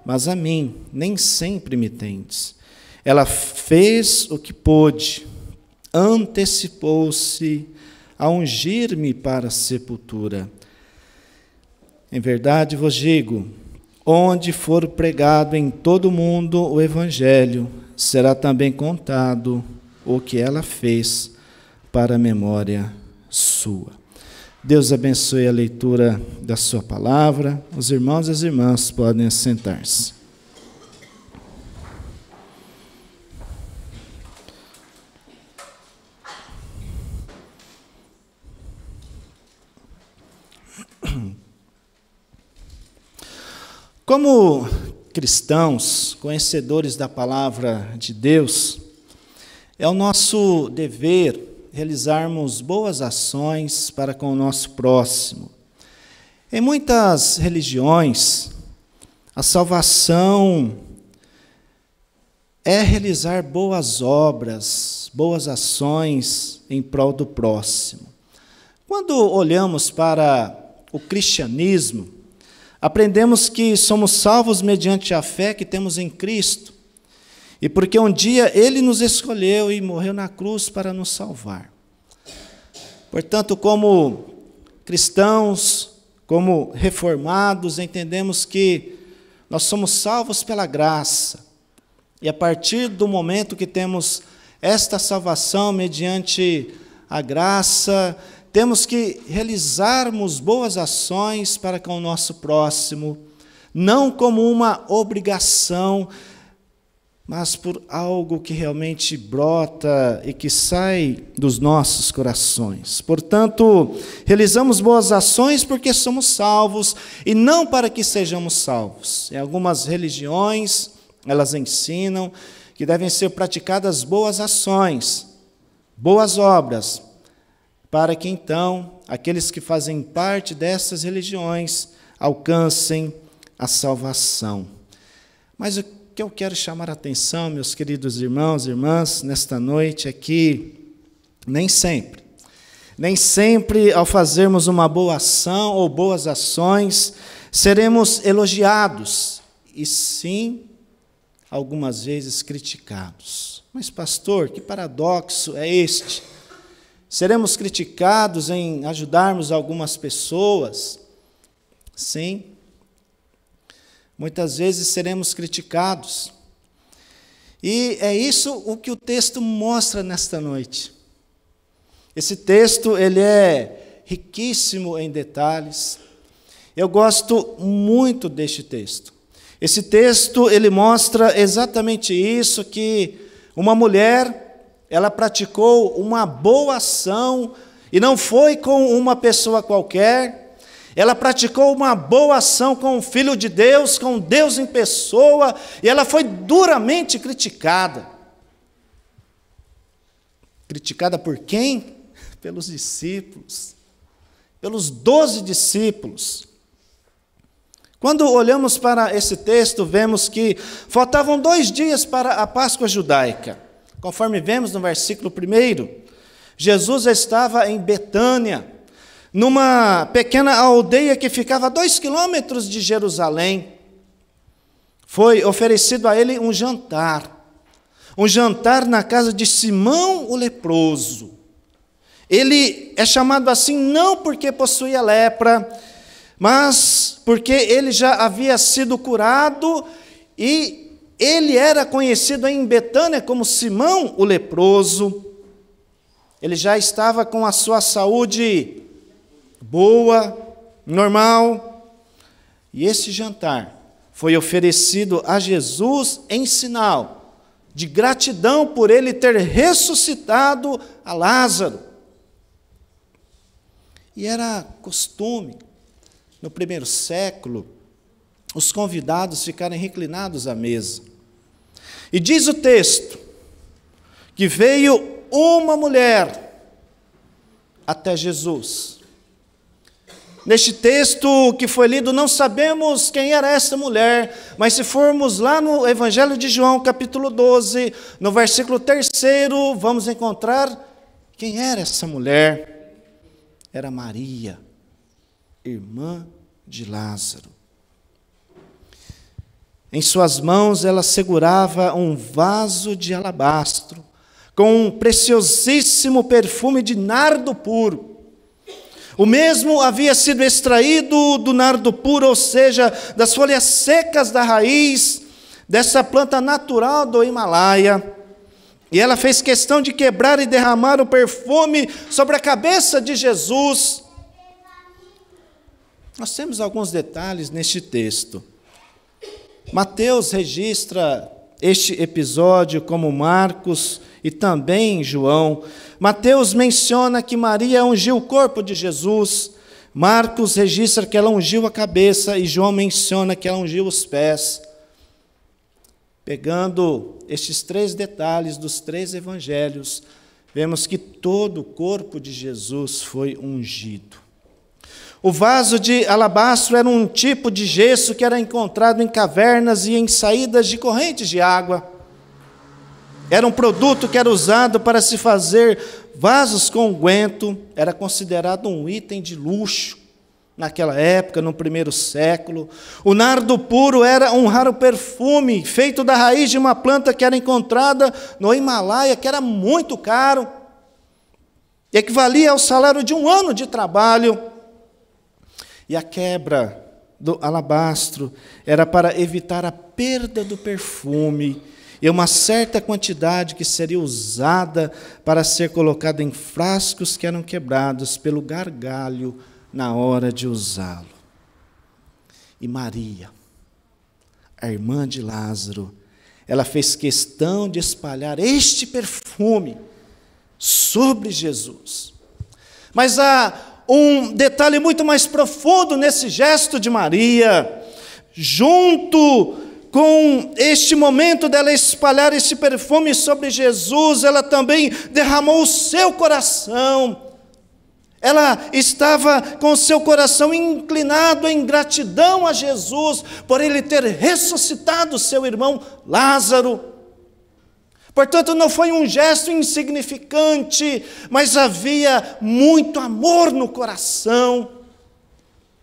mas a mim nem sempre me tendes. Ela fez o que pôde, antecipou-se a ungir-me para a sepultura. Em verdade vos digo, onde for pregado em todo o mundo o Evangelho, será também contado o que ela fez para a memória sua. Deus abençoe a leitura da sua palavra. Os irmãos e as irmãs podem assentar-se. Como cristãos, conhecedores da palavra de Deus, é o nosso dever realizarmos boas ações para com o nosso próximo. Em muitas religiões, a salvação é realizar boas obras, boas ações em prol do próximo. Quando olhamos para o cristianismo, aprendemos que somos salvos mediante a fé que temos em Cristo, e porque um dia Ele nos escolheu e morreu na cruz para nos salvar. Portanto, como cristãos, como reformados, entendemos que nós somos salvos pela graça, e a partir do momento que temos esta salvação mediante a graça, temos que realizarmos boas ações para com o nosso próximo, não como uma obrigação, mas por algo que realmente brota e que sai dos nossos corações. Portanto, realizamos boas ações porque somos salvos e não para que sejamos salvos. Em algumas religiões, elas ensinam que devem ser praticadas boas ações, boas obras, para que então aqueles que fazem parte dessas religiões alcancem a salvação. Mas o que eu quero chamar a atenção, meus queridos irmãos e irmãs, nesta noite é que nem sempre ao fazermos uma boa ação ou boas ações, seremos elogiados, e sim, algumas vezes criticados. Mas, pastor, que paradoxo é este? Seremos criticados em ajudarmos algumas pessoas? Sim. Muitas vezes seremos criticados. E é isso o que o texto mostra nesta noite. Esse texto, ele é riquíssimo em detalhes. Eu gosto muito deste texto. Esse texto, ele mostra exatamente isso, que uma mulher, ela praticou uma boa ação, e não foi com uma pessoa qualquer, ela praticou uma boa ação com o Filho de Deus, com Deus em pessoa, e ela foi duramente criticada. Criticada por quem? Pelos discípulos, pelos 12 discípulos. Quando olhamos para esse texto, vemos que faltavam 2 dias para a Páscoa judaica. Conforme vemos no versículo 1, Jesus estava em Betânia, numa pequena aldeia que ficava a 2 quilômetros de Jerusalém. Foi oferecido a ele um jantar na casa de Simão o leproso. Ele é chamado assim não porque possuía lepra, mas porque ele já havia sido curado e ele era conhecido em Betânia como Simão o leproso. Ele já estava com a sua saúde boa, normal. E esse jantar foi oferecido a Jesus em sinal de gratidão por ele ter ressuscitado a Lázaro. E era costume, no primeiro século, os convidados ficarem reclinados à mesa. E diz o texto que veio uma mulher até Jesus. Neste texto que foi lido, não sabemos quem era essa mulher, mas se formos lá no Evangelho de João, capítulo 12, no versículo 3, vamos encontrar quem era essa mulher. Era Maria, irmã de Lázaro. Em suas mãos ela segurava um vaso de alabastro, com um preciosíssimo perfume de nardo puro. O mesmo havia sido extraído do nardo puro, ou seja, das folhas secas da raiz, dessa planta natural do Himalaia. E ela fez questão de quebrar e derramar o perfume sobre a cabeça de Jesus. Nós temos alguns detalhes neste texto. Mateus registra este episódio, como Marcos e também João. Mateus menciona que Maria ungiu o corpo de Jesus. Marcos registra que ela ungiu a cabeça e João menciona que ela ungiu os pés. Pegando estes 3 detalhes dos 3 evangelhos, vemos que todo o corpo de Jesus foi ungido. O vaso de alabastro era um tipo de gesso que era encontrado em cavernas e em saídas de correntes de água. Era um produto que era usado para se fazer vasos com unguento, era considerado um item de luxo. Naquela época, no primeiro século, o nardo puro era um raro perfume, feito da raiz de uma planta que era encontrada no Himalaia, que era muito caro, e equivalia ao salário de 1 ano de trabalho. E a quebra do alabastro era para evitar a perda do perfume, e uma certa quantidade que seria usada para ser colocada em frascos que eram quebrados pelo gargalho na hora de usá-lo. E Maria, a irmã de Lázaro, ela fez questão de espalhar este perfume sobre Jesus. Mas há um detalhe muito mais profundo nesse gesto de Maria. Junto com este momento dela espalhar esse perfume sobre Jesus, ela também derramou o seu coração. Ela estava com o seu coração inclinado em gratidão a Jesus por ele ter ressuscitado seu irmão Lázaro. Portanto, não foi um gesto insignificante, mas havia muito amor no coração.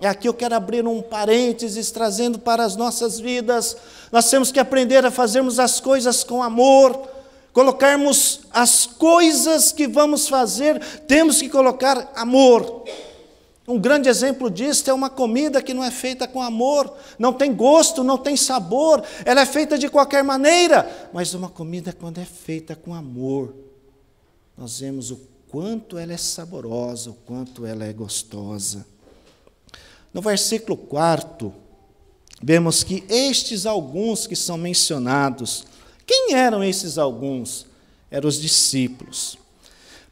E aqui eu quero abrir um parênteses, trazendo para as nossas vidas. Nós temos que aprender a fazermos as coisas com amor, colocarmos as coisas que vamos fazer, temos que colocar amor. Um grande exemplo disso é uma comida que não é feita com amor, não tem gosto, não tem sabor, ela é feita de qualquer maneira, mas uma comida quando é feita com amor, nós vemos o quanto ela é saborosa, o quanto ela é gostosa. No versículo 4, vemos que estes alguns que são mencionados, quem eram esses alguns? Eram os discípulos.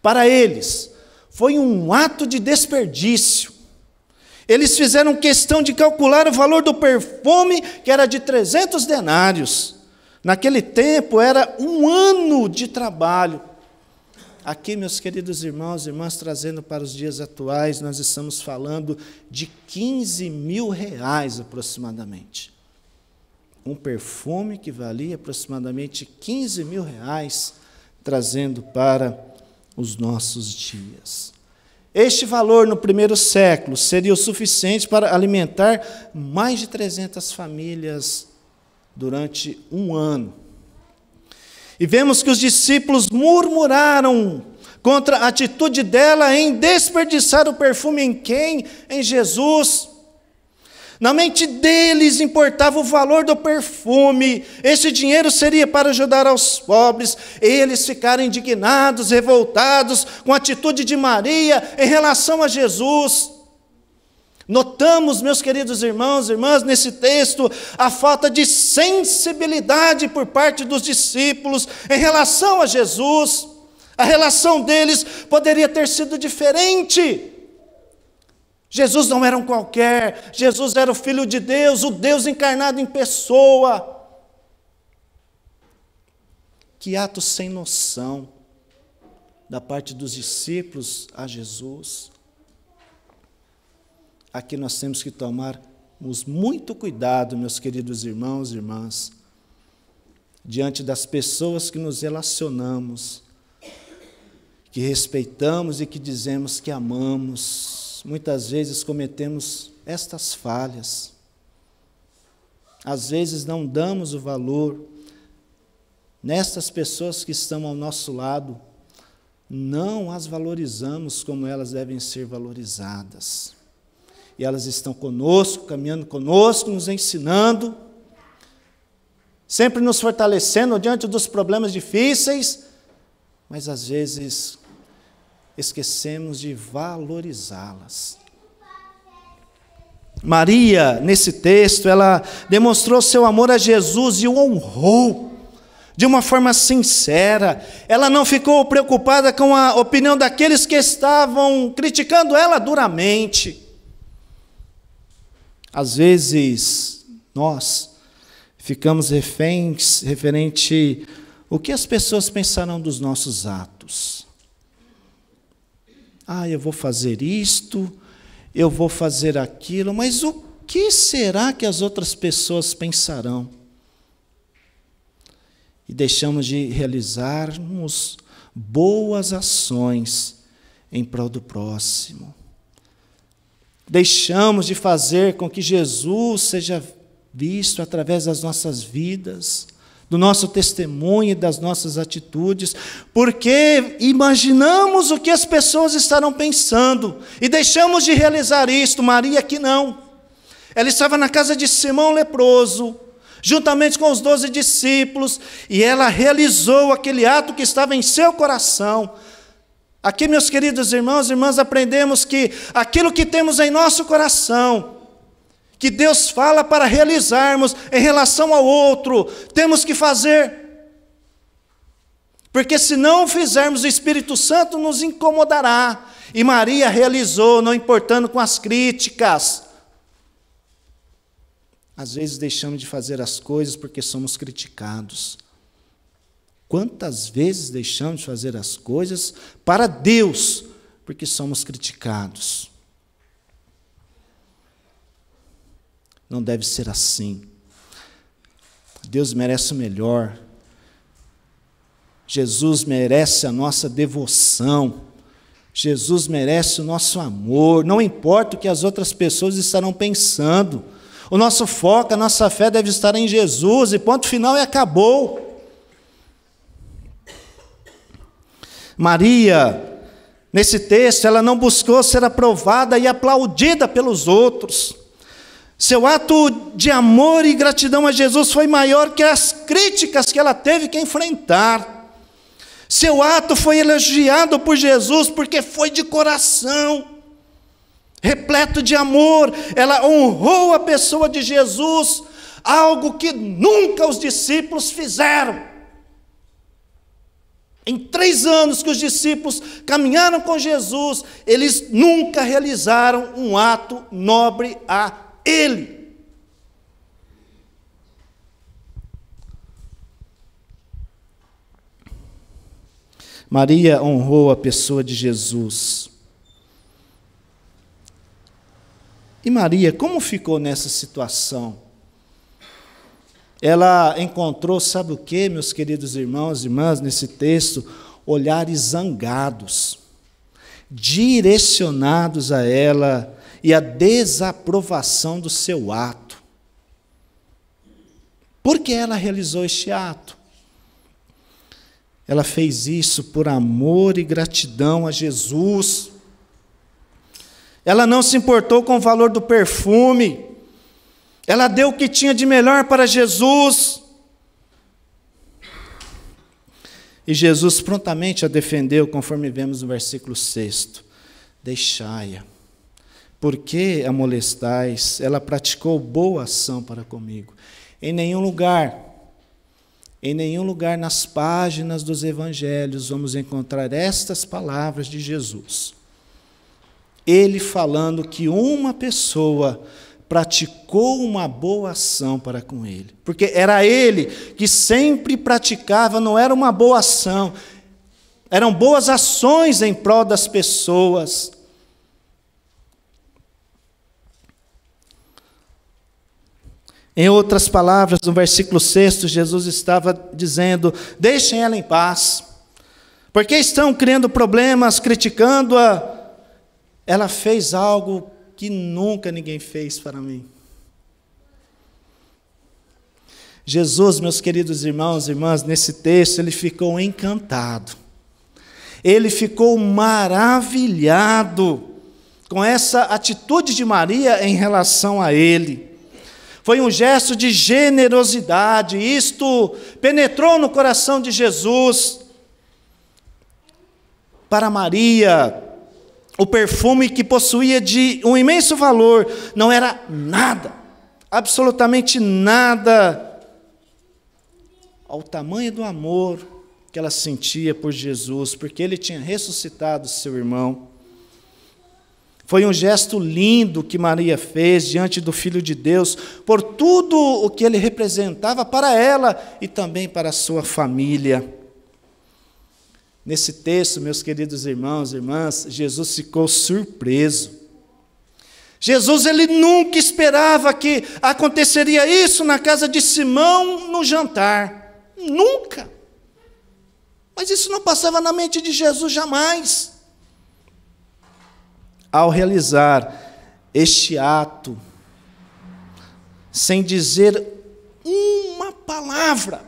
Para eles, foi um ato de desperdício. Eles fizeram questão de calcular o valor do perfume, que era de 300 denários. Naquele tempo, era um ano de trabalho. Aqui, meus queridos irmãos e irmãs, trazendo para os dias atuais, nós estamos falando de 15 mil reais aproximadamente. Um perfume que valia aproximadamente 15 mil reais, trazendo para os nossos dias. Este valor no primeiro século seria o suficiente para alimentar mais de 300 famílias durante um ano. E vemos que os discípulos murmuraram contra a atitude dela em desperdiçar o perfume em quem? Em Jesus. Na mente deles importava o valor do perfume. Esse dinheiro seria para ajudar aos pobres. Eles ficaram indignados, revoltados com a atitude de Maria em relação a Jesus. Notamos, meus queridos irmãos e irmãs, nesse texto, a falta de sensibilidade por parte dos discípulos em relação a Jesus. A relação deles poderia ter sido diferente. Jesus não era um qualquer, Jesus era o Filho de Deus, o Deus encarnado em pessoa. Que ato sem noção da parte dos discípulos a Jesus. Aqui nós temos que tomarmos muito cuidado, meus queridos irmãos e irmãs, diante das pessoas que nos relacionamos, que respeitamos e que dizemos que amamos. Muitas vezes cometemos estas falhas. Às vezes não damos o valor nestas pessoas que estão ao nosso lado, não as valorizamos como elas devem ser valorizadas. E elas estão conosco, caminhando conosco, nos ensinando, sempre nos fortalecendo diante dos problemas difíceis, mas às vezes esquecemos de valorizá-las. Maria, nesse texto, ela demonstrou seu amor a Jesus e o honrou de uma forma sincera. Ela não ficou preocupada com a opinião daqueles que estavam criticando ela duramente. Às vezes, nós ficamos reféns referente ao que as pessoas pensarão dos nossos atos. Eu vou fazer isto, eu vou fazer aquilo, mas o que será que as outras pessoas pensarão? E deixamos de realizarmos boas ações em prol do próximo. Deixamos de fazer com que Jesus seja visto através das nossas vidas, do nosso testemunho e das nossas atitudes, porque imaginamos o que as pessoas estarão pensando e deixamos de realizar isto. Maria aqui não. Ela estava na casa de Simão leproso, juntamente com os 12 discípulos, e ela realizou aquele ato que estava em seu coração. Aqui, meus queridos irmãos e irmãs, aprendemos que aquilo que temos em nosso coração, que Deus fala para realizarmos em relação ao outro, temos que fazer. Porque se não fizermos, o Espírito Santo nos incomodará. E Maria realizou, não importando com as críticas. Às vezes deixamos de fazer as coisas porque somos criticados. Quantas vezes deixamos de fazer as coisas para Deus porque somos criticados? Não deve ser assim. Deus merece o melhor. Jesus merece a nossa devoção. Jesus merece o nosso amor, não importa o que as outras pessoas estarão pensando. O nosso foco, a nossa fé deve estar em Jesus, e ponto final, e acabou. Maria, nesse texto, ela não buscou ser aprovada e aplaudida pelos outros. Seu ato de amor e gratidão a Jesus foi maior que as críticas que ela teve que enfrentar. Seu ato foi elogiado por Jesus porque foi de coração, repleto de amor. Ela honrou a pessoa de Jesus, algo que nunca os discípulos fizeram. Em 3 anos que os discípulos caminharam com Jesus, eles nunca realizaram um ato nobre a Ele. Maria honrou a pessoa de Jesus. E Maria, como ficou nessa situação? Ela encontrou, sabe o que, meus queridos irmãos e irmãs, nesse texto? Olhares zangados, direcionados a ela, e a desaprovação do seu ato. Por que ela realizou este ato? Ela fez isso por amor e gratidão a Jesus. Ela não se importou com o valor do perfume. Ela deu o que tinha de melhor para Jesus. E Jesus prontamente a defendeu, conforme vemos no versículo 6. Deixai-a. Por que a molestais? Ela praticou boa ação para comigo. Em nenhum lugar nas páginas dos evangelhos vamos encontrar estas palavras de Jesus. Ele falando que uma pessoa praticou uma boa ação para com ele. Porque era ele que sempre praticava, não era uma boa ação, eram boas ações em prol das pessoas. Em outras palavras, no versículo 6, Jesus estava dizendo: deixem ela em paz, porque estão criando problemas, criticando-a. Ela fez algo que nunca ninguém fez para mim. Jesus, meus queridos irmãos e irmãs, nesse texto, ele ficou encantado. Ele ficou maravilhado com essa atitude de Maria em relação a ele. Foi um gesto de generosidade, isto penetrou no coração de Jesus. Para Maria, o perfume que possuía de um imenso valor não era nada, absolutamente nada, ao tamanho do amor que ela sentia por Jesus, porque ele tinha ressuscitado seu irmão. Foi um gesto lindo que Maria fez diante do Filho de Deus, por tudo o que ele representava para ela e também para a sua família. Nesse texto, meus queridos irmãos e irmãs, Jesus ficou surpreso. Jesus, ele nunca esperava que aconteceria isso na casa de Simão no jantar. Nunca. Mas isso não passava na mente de Jesus jamais. Ao realizar este ato, sem dizer uma palavra,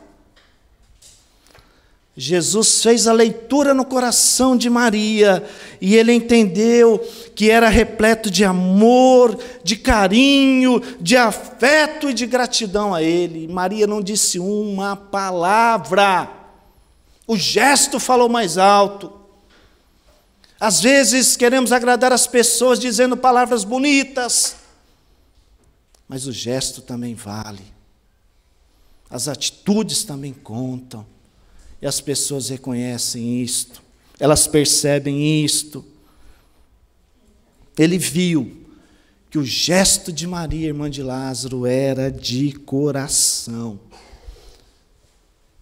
Jesus fez a leitura no coração de Maria, e ele entendeu que era repleto de amor, de carinho, de afeto e de gratidão a ele. Maria não disse uma palavra, o gesto falou mais alto. Às vezes queremos agradar as pessoas dizendo palavras bonitas, mas o gesto também vale, as atitudes também contam, e as pessoas reconhecem isto, elas percebem isto. Ele viu que o gesto de Maria, irmã de Lázaro, era de coração.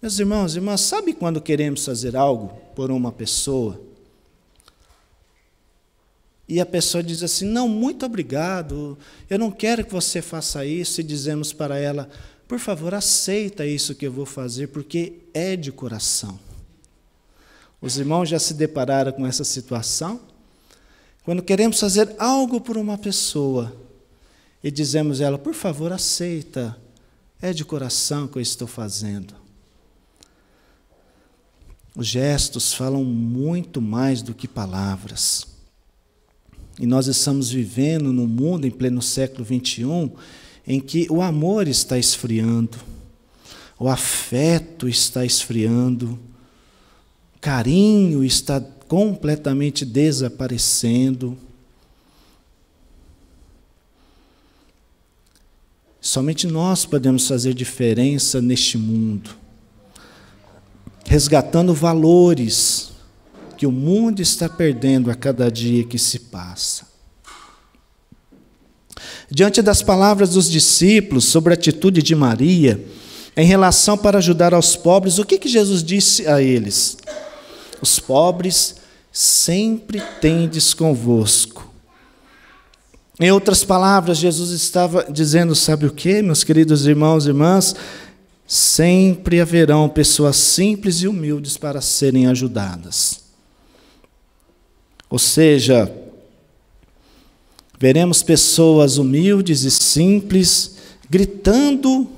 Meus irmãos e irmãs, sabe quando queremos fazer algo por uma pessoa? E a pessoa diz assim: não, muito obrigado, eu não quero que você faça isso. E dizemos para ela: por favor, aceita isso que eu vou fazer, porque é de coração. Os irmãos já se depararam com essa situação? Quando queremos fazer algo por uma pessoa e dizemos a ela, por favor, aceita, é de coração que eu estou fazendo. Os gestos falam muito mais do que palavras. E nós estamos vivendo num mundo em pleno século XXI em que o amor está esfriando, o afeto está esfriando, o carinho está completamente desaparecendo. Somente nós podemos fazer diferença neste mundo, resgatando valores que o mundo está perdendo a cada dia que se passa. Diante das palavras dos discípulos sobre a atitude de Maria, em relação para ajudar aos pobres, o que Jesus disse a eles? Os pobres sempre tendes convosco. Em outras palavras, Jesus estava dizendo, sabe o que, meus queridos irmãos e irmãs? Sempre haverão pessoas simples e humildes para serem ajudadas. Ou seja, veremos pessoas humildes e simples gritando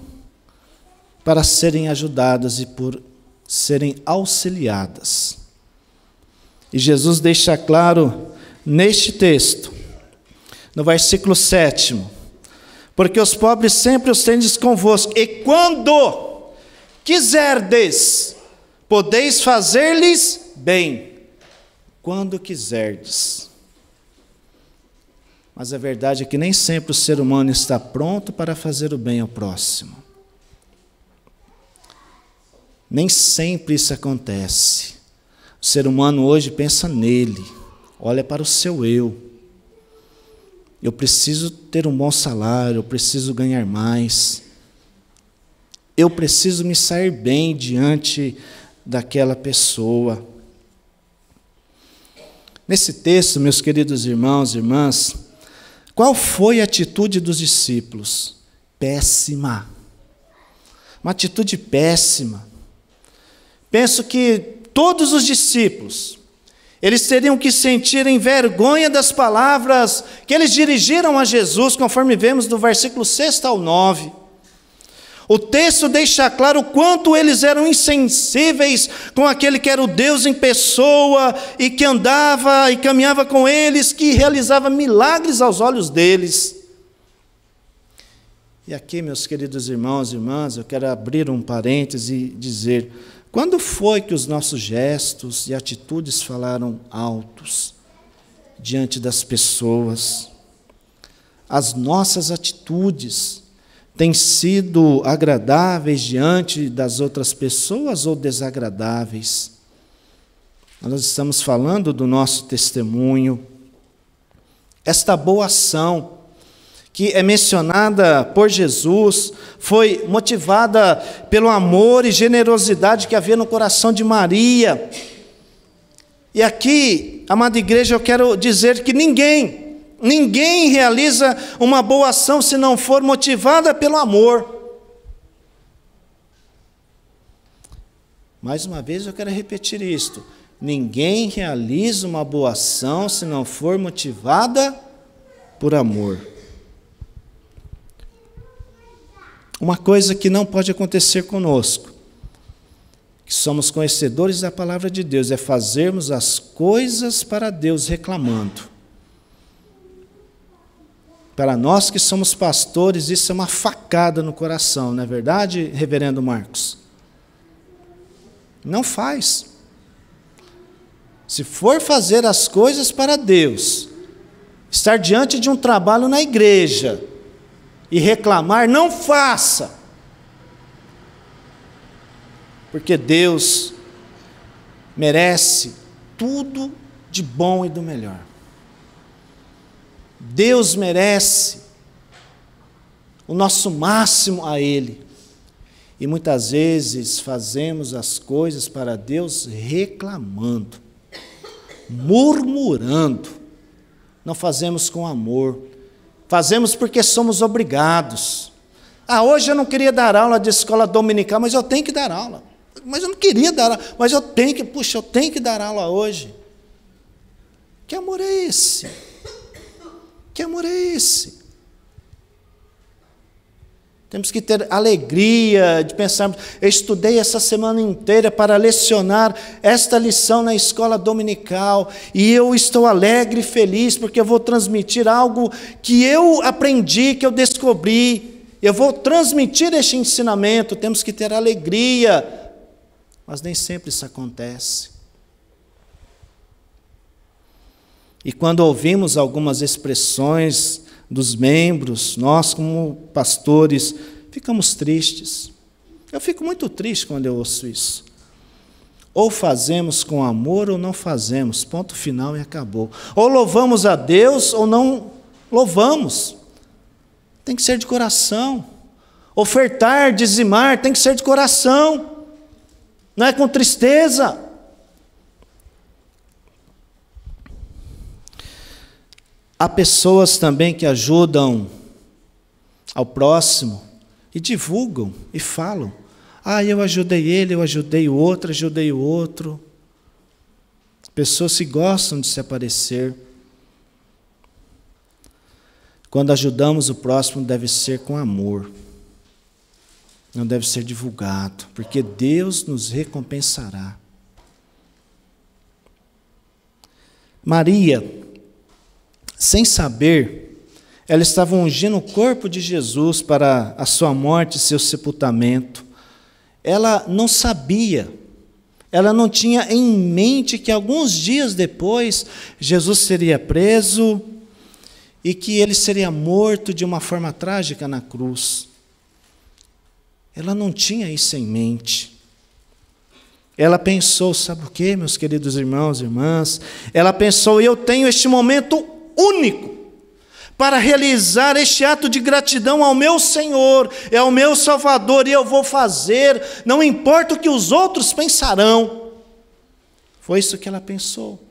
para serem ajudadas e por serem auxiliadas. E Jesus deixa claro neste texto, no versículo 7, porque os pobres sempre os tendes convosco, e quando quiserdes, podeis fazer-lhes bem, quando quiserdes. Mas a verdade é que nem sempre o ser humano está pronto para fazer o bem ao próximo. Nem sempre isso acontece. O ser humano hoje pensa nele, olha para o seu eu. Eu preciso ter um bom salário, eu preciso ganhar mais. Eu preciso me sair bem diante daquela pessoa. Nesse texto, meus queridos irmãos e irmãs, qual foi a atitude dos discípulos? Péssima. Uma atitude péssima. Penso que todos os discípulos, eles teriam que sentirem vergonha das palavras que eles dirigiram a Jesus, conforme vemos do versículo 6 ao 9. O texto deixa claro o quanto eles eram insensíveis com aquele que era o Deus em pessoa e que andava e caminhava com eles, que realizava milagres aos olhos deles. E aqui, meus queridos irmãos e irmãs, eu quero abrir um parêntese e dizer: quando foi que os nossos gestos e atitudes falaram altos diante das pessoas? As nossas atitudes têm sido agradáveis diante das outras pessoas ou desagradáveis? Nós estamos falando do nosso testemunho. Esta boa ação que é mencionada por Jesus, foi motivada pelo amor e generosidade que havia no coração de Maria. E aqui, amada igreja, eu quero dizer que ninguém realiza uma boa ação se não for motivada pelo amor. Mais uma vez eu quero repetir isto: ninguém realiza uma boa ação se não for motivada por amor. Uma coisa que não pode acontecer conosco, que somos conhecedores da palavra de Deus, é fazermos as coisas para Deus reclamando. Para nós que somos pastores, isso é uma facada no coração, não é verdade, reverendo Marcos? Não faz. Se for fazer as coisas para Deus, estar diante de um trabalho na igreja e reclamar, não faça. Porque Deus merece tudo de bom e do melhor. Deus merece o nosso máximo a Ele. E muitas vezes fazemos as coisas para Deus reclamando, murmurando. Não fazemos com amor. Fazemos porque somos obrigados. Hoje eu não queria dar aula de escola dominical, mas eu tenho que dar aula. Mas eu não queria dar aula, mas eu tenho que dar aula hoje. Que amor é esse? Que amor é esse? Temos que ter alegria de pensarmos, eu estudei essa semana inteira para lecionar esta lição na escola dominical, e eu estou alegre e feliz, porque eu vou transmitir algo que eu aprendi, que eu descobri, eu vou transmitir este ensinamento. Temos que ter alegria, mas nem sempre isso acontece. E quando ouvimos algumas expressões dos membros, nós como pastores, ficamos tristes. Eu fico muito triste quando eu ouço isso. Ou fazemos com amor ou não fazemos, ponto final e acabou. Ou louvamos a Deus ou não louvamos. Tem que ser de coração. Ofertar, dizimar, tem que ser de coração. Não é com tristeza. Há pessoas também que ajudam ao próximo e divulgam e falam. Eu ajudei ele, eu ajudei o outro. Pessoas que gostam de se aparecer. Quando ajudamos o próximo, deve ser com amor. Não deve ser divulgado, porque Deus nos recompensará. Maria, sem saber, ela estava ungindo o corpo de Jesus para a sua morte e seu sepultamento. Ela não sabia, ela não tinha em mente que alguns dias depois Jesus seria preso e que ele seria morto de uma forma trágica na cruz. Ela não tinha isso em mente. Ela pensou, sabe o quê, meus queridos irmãos e irmãs? Ela pensou, eu tenho este momento único para realizar este ato de gratidão ao meu Senhor, é ao meu Salvador, e eu vou fazer, não importa o que os outros pensarão. Foi isso que ela pensou.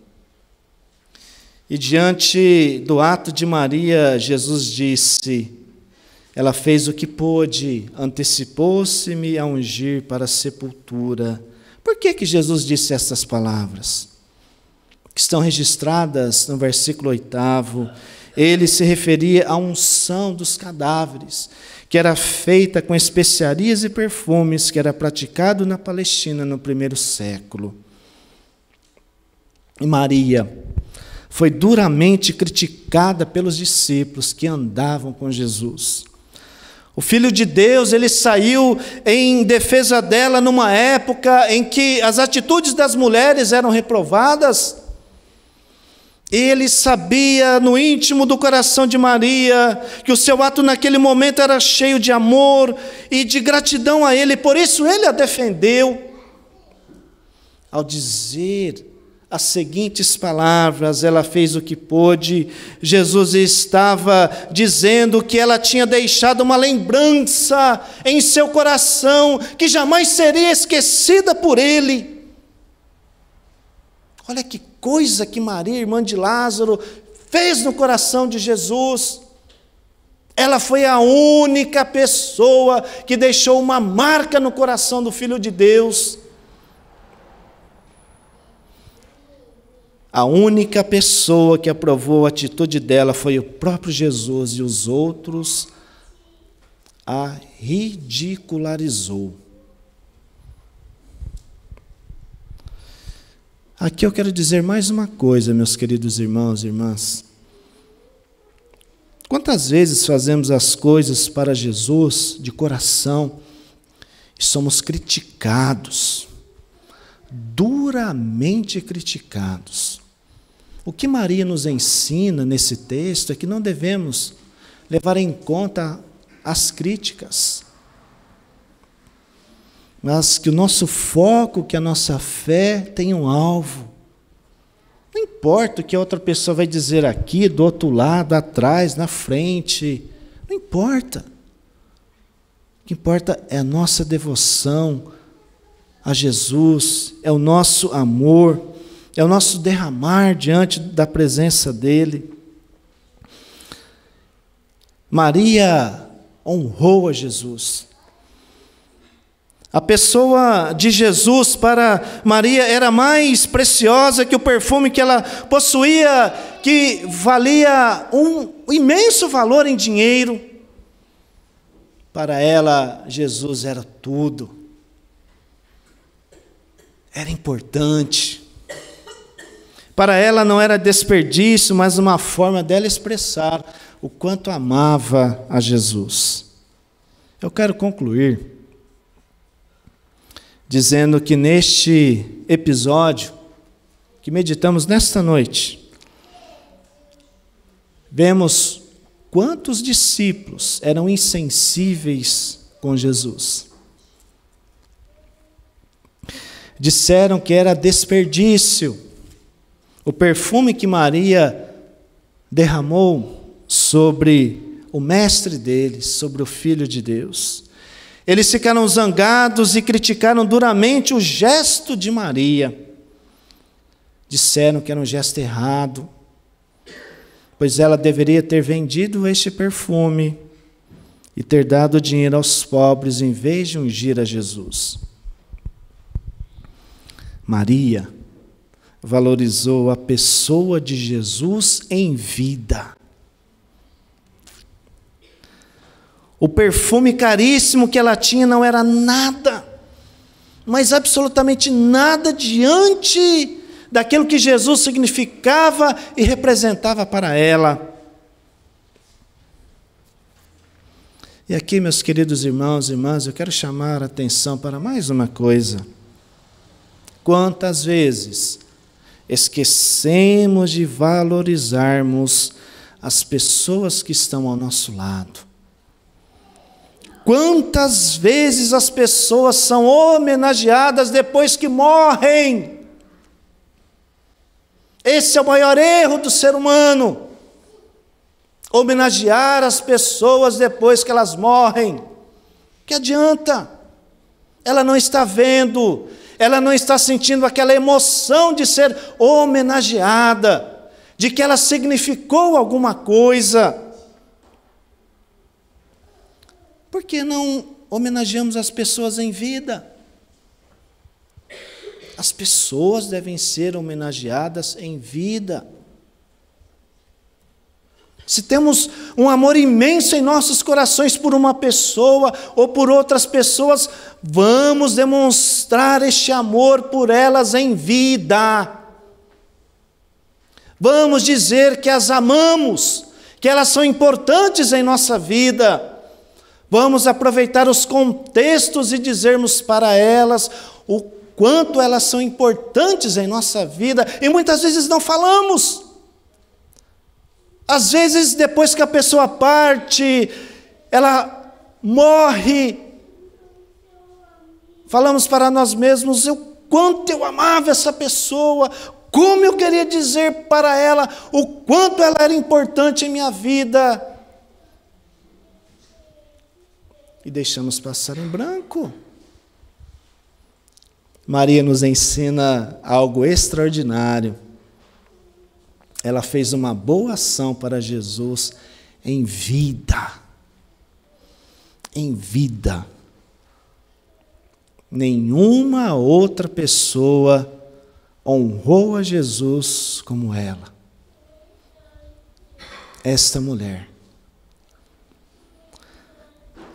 E diante do ato de Maria, Jesus disse, ela fez o que pôde, antecipou-se-me a ungir para a sepultura. Por que Jesus disse essas palavras? Que estão registradas no versículo 8º, ele se referia à unção dos cadáveres, que era feita com especiarias e perfumes, que era praticado na Palestina no primeiro século. E Maria foi duramente criticada pelos discípulos que andavam com Jesus. O Filho de Deus, ele saiu em defesa dela numa época em que as atitudes das mulheres eram reprovadas. Ele sabia no íntimo do coração de Maria que o seu ato naquele momento era cheio de amor e de gratidão a ele, por isso ele a defendeu. Ao dizer as seguintes palavras, ela fez o que pôde. Jesus estava dizendo que ela tinha deixado uma lembrança em seu coração que jamais seria esquecida por ele. Olha que coisa que Maria, irmã de Lázaro, fez no coração de Jesus. Ela foi a única pessoa que deixou uma marca no coração do Filho de Deus. A única pessoa que aprovou a atitude dela foi o próprio Jesus, e os outros a ridicularizou. Aqui eu quero dizer mais uma coisa, meus queridos irmãos e irmãs. Quantas vezes fazemos as coisas para Jesus de coração e somos criticados, duramente criticados? O que Maria nos ensina nesse texto é que não devemos levar em conta as críticas, mas que o nosso foco, que a nossa fé tenha um alvo. Não importa o que a outra pessoa vai dizer aqui, do outro lado, atrás, na frente, não importa. O que importa é a nossa devoção a Jesus, é o nosso amor, é o nosso derramar diante da presença dEle. Maria honrou a Jesus. A pessoa de Jesus para Maria era mais preciosa que o perfume que ela possuía, que valia um imenso valor em dinheiro. Para ela, Jesus era tudo. Era importante. Para ela não era desperdício, mas uma forma dela expressar o quanto amava a Jesus. Eu quero concluir dizendo que neste episódio que meditamos nesta noite, vemos quantos discípulos eram insensíveis com Jesus. Disseram que era desperdício o perfume que Maria derramou sobre o mestre deles, sobre o Filho de Deus. Eles ficaram zangados e criticaram duramente o gesto de Maria. Disseram que era um gesto errado, pois ela deveria ter vendido este perfume e ter dado dinheiro aos pobres em vez de ungir a Jesus. Maria valorizou a pessoa de Jesus em vida. O perfume caríssimo que ela tinha não era nada, mas absolutamente nada diante daquilo que Jesus significava e representava para ela. E aqui, meus queridos irmãos e irmãs, eu quero chamar a atenção para mais uma coisa. Quantas vezes esquecemos de valorizarmos as pessoas que estão ao nosso lado? Quantas vezes as pessoas são homenageadas depois que morrem? Esse é o maior erro do ser humano. Homenagear as pessoas depois que elas morrem. Que adianta? Ela não está vendo, ela não está sentindo aquela emoção de ser homenageada, de que ela significou alguma coisa. Por que não homenageamos as pessoas em vida? As pessoas devem ser homenageadas em vida. Se temos um amor imenso em nossos corações por uma pessoa ou por outras pessoas, vamos demonstrar este amor por elas em vida. Vamos dizer que as amamos, que elas são importantes em nossa vida. Vamos aproveitar os contextos e dizermos para elas o quanto elas são importantes em nossa vida, e muitas vezes não falamos. Às vezes, depois que a pessoa parte, ela morre, falamos para nós mesmos o quanto eu amava essa pessoa, como eu queria dizer para ela o quanto ela era importante em minha vida. E deixamos passar em branco. Maria nos ensina algo extraordinário. Ela fez uma boa ação para Jesus em vida. Em vida. Nenhuma outra pessoa honrou a Jesus como ela. Esta mulher.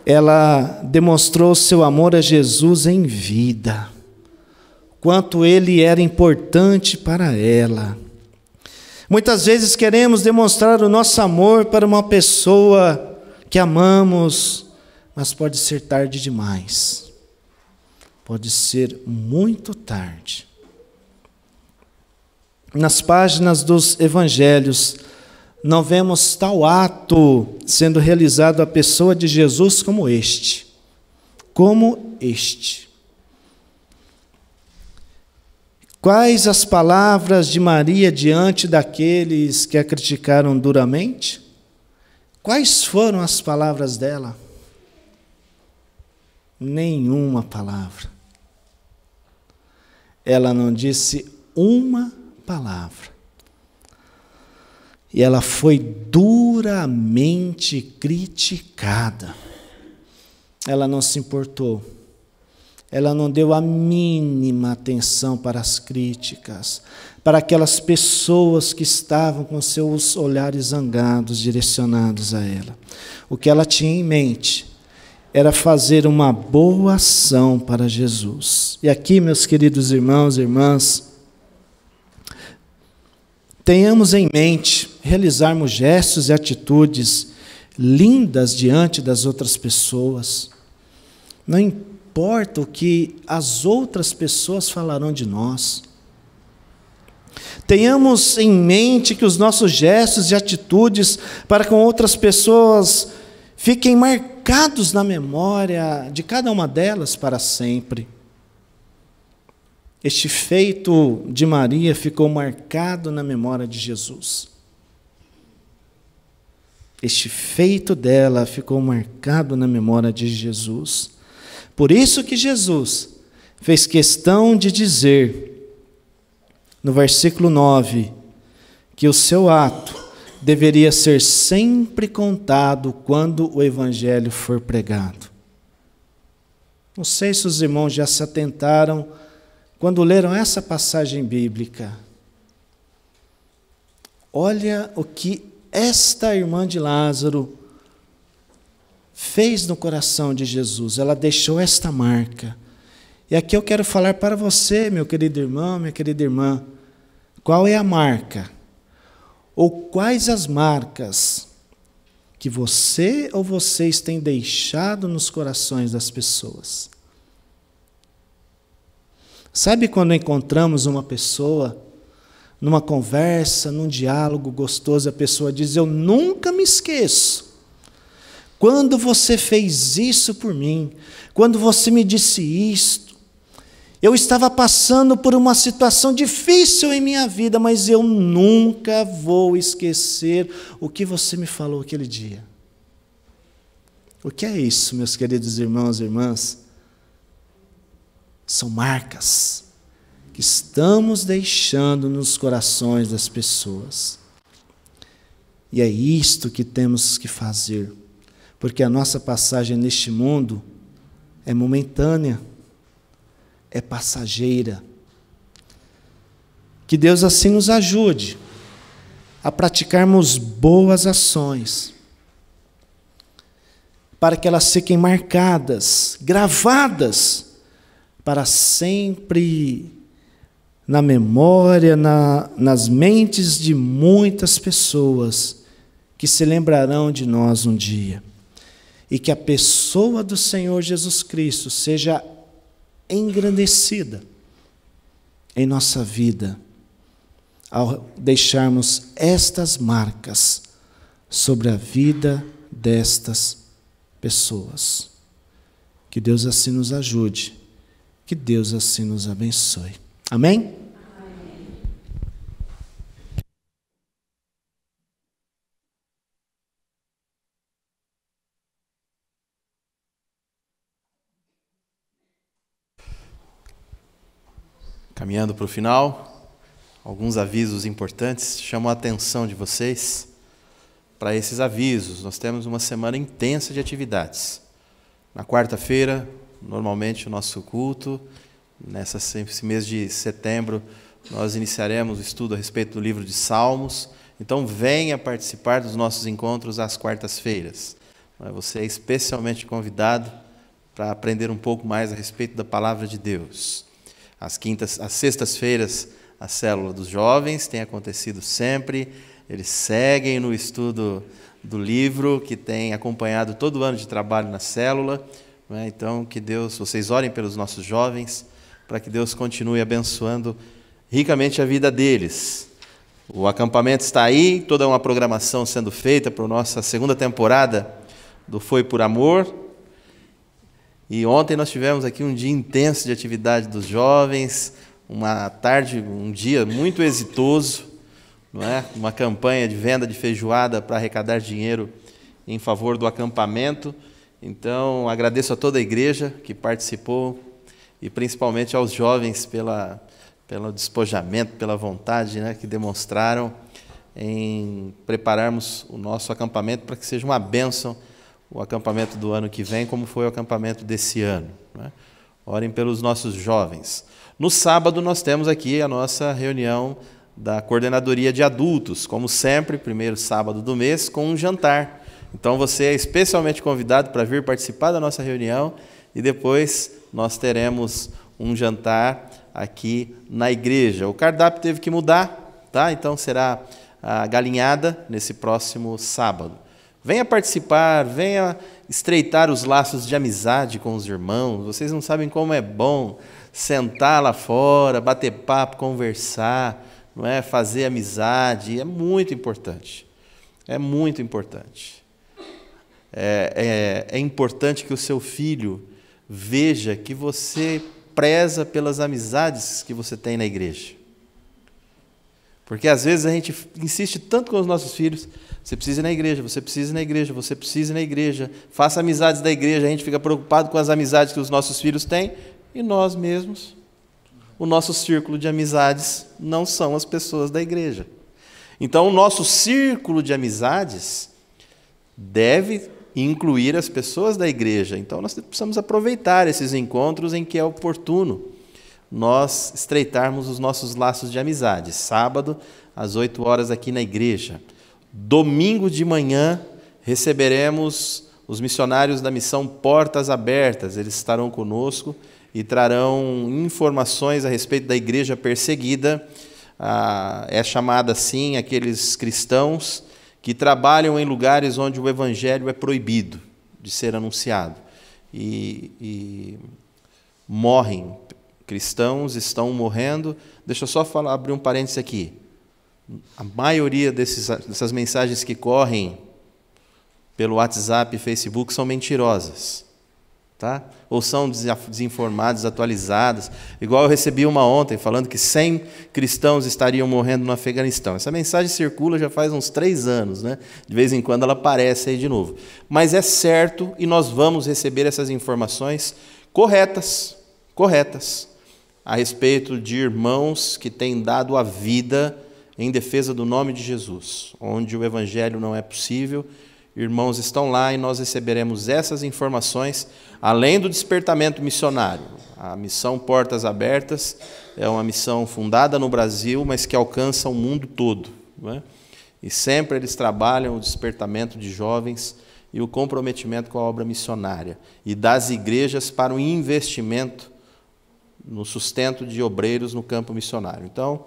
Ela demonstrou seu amor a Jesus em vida. Quanto ele era importante para ela. Muitas vezes queremos demonstrar o nosso amor para uma pessoa que amamos, mas pode ser tarde demais. Pode ser muito tarde. Nas páginas dos evangelhos, não vemos tal ato sendo realizado à pessoa de Jesus como este. Como este. Quais as palavras de Maria diante daqueles que a criticaram duramente? Quais foram as palavras dela? Nenhuma palavra. Ela não disse uma palavra. E ela foi duramente criticada. Ela não se importou. ela não deu a mínima atenção para as críticas, para aquelas pessoas que estavam com seus olhares zangados direcionados a ela. O que ela tinha em mente era fazer uma boa ação para Jesus. E aqui, meus queridos irmãos e irmãs, tenhamos em mente realizarmos gestos e atitudes lindas diante das outras pessoas. Não importa o que as outras pessoas falarão de nós. Tenhamos em mente que os nossos gestos e atitudes para com outras pessoas fiquem marcados na memória de cada uma delas para sempre. Este feito de Maria ficou marcado na memória de Jesus. Este feito dela ficou marcado na memória de Jesus. Por isso que Jesus fez questão de dizer, no versículo 9, que o seu ato deveria ser sempre contado quando o evangelho for pregado. Não sei se os irmãos já se atentaram quando leram essa passagem bíblica. Olha o que esta irmã de Lázaro fez no coração de Jesus. Ela deixou esta marca. E aqui eu quero falar para você, meu querido irmão, minha querida irmã, qual é a marca? Ou quais as marcas que você ou vocês têm deixado nos corações das pessoas? Sabe quando encontramos uma pessoa, numa conversa, num diálogo gostoso, a pessoa diz, eu nunca me esqueço. Quando você fez isso por mim, quando você me disse isto, eu estava passando por uma situação difícil em minha vida, mas eu nunca vou esquecer o que você me falou aquele dia. O que é isso, meus queridos irmãos e irmãs? São marcas que estamos deixando nos corações das pessoas. E é isto que temos que fazer, porque a nossa passagem neste mundo é momentânea, é passageira. Que Deus assim nos ajude a praticarmos boas ações, para que elas fiquem marcadas, gravadas, para sempre na memória, nas mentes de muitas pessoas que se lembrarão de nós um dia. E que a pessoa do Senhor Jesus Cristo seja engrandecida em nossa vida, ao deixarmos estas marcas sobre a vida destas pessoas. Que Deus assim nos ajude, que Deus assim nos abençoe. Amém? Caminhando para o final, alguns avisos importantes. Chamo a atenção de vocês para esses avisos. Nós temos uma semana intensa de atividades. Na quarta-feira, normalmente, o nosso culto. Nesse mês de setembro, nós iniciaremos o estudo a respeito do livro de Salmos. Então, venha participar dos nossos encontros às quartas-feiras. Você é especialmente convidado para aprender um pouco mais a respeito da palavra de Deus. Às sextas-feiras, a célula dos jovens tem acontecido sempre. Eles seguem no estudo do livro, que tem acompanhado todo o ano de trabalho na célula. Então, que Deus, vocês orem pelos nossos jovens, para que Deus continue abençoando ricamente a vida deles. O acampamento está aí, toda uma programação sendo feita para a nossa segunda temporada do Foi por Amor. E ontem nós tivemos aqui um dia intenso de atividade dos jovens, uma tarde, um dia muito exitoso, não é? Uma campanha de venda de feijoada para arrecadar dinheiro em favor do acampamento. Então, agradeço a toda a igreja que participou e principalmente aos jovens pelo despojamento, pela vontade, né, que demonstraram em prepararmos o nosso acampamento para que seja uma bênção o acampamento do ano que vem, como foi o acampamento desse ano, né? Orem pelos nossos jovens. No sábado nós temos aqui a nossa reunião da coordenadoria de adultos, como sempre, primeiro sábado do mês, com um jantar. Então você é especialmente convidado para vir participar da nossa reunião e depois nós teremos um jantar aqui na igreja. O cardápio teve que mudar, tá? Então será a galinhada nesse próximo sábado. Venha participar, venha estreitar os laços de amizade com os irmãos. Vocês não sabem como é bom sentar lá fora, bater papo, conversar, não é? Fazer amizade. É muito importante. É muito importante. É importante que o seu filho veja que você preza pelas amizades que você tem na igreja. Porque às vezes a gente insiste tanto com os nossos filhos, você precisa ir na igreja, você precisa ir na igreja, você precisa ir na igreja, faça amizades da igreja, a gente fica preocupado com as amizades que os nossos filhos têm, e nós mesmos, o nosso círculo de amizades não são as pessoas da igreja. Então o nosso círculo de amizades deve incluir as pessoas da igreja. Então nós precisamos aproveitar esses encontros em que é oportuno nós estreitarmos os nossos laços de amizade. Sábado, às 8 horas aqui na igreja. Domingo de manhã, receberemos os missionários da missão Portas Abertas. Eles estarão conosco e trarão informações a respeito da igreja perseguida. É chamada assim aqueles cristãos que trabalham em lugares onde o evangelho é proibido de ser anunciado. E morrem. Cristãos estão morrendo. Deixa eu só abrir um parênteses aqui. A maioria dessas mensagens que correm pelo WhatsApp e Facebook são mentirosas, tá? Ou são desinformadas, desatualizadas. Igual eu recebi uma ontem falando que 100 cristãos estariam morrendo no Afeganistão. Essa mensagem circula já faz uns 3 anos, né? De vez em quando ela aparece aí de novo. Mas é certo e nós vamos receber essas informações corretas, a respeito de irmãos que têm dado a vida em defesa do nome de Jesus, onde o evangelho não é possível. Irmãos estão lá e nós receberemos essas informações, além do despertamento missionário. A missão Portas Abertas é uma missão fundada no Brasil, mas que alcança o mundo todo, não é? E sempre eles trabalham o despertamento de jovens e o comprometimento com a obra missionária, e das igrejas para o investimento no sustento de obreiros no campo missionário. Então,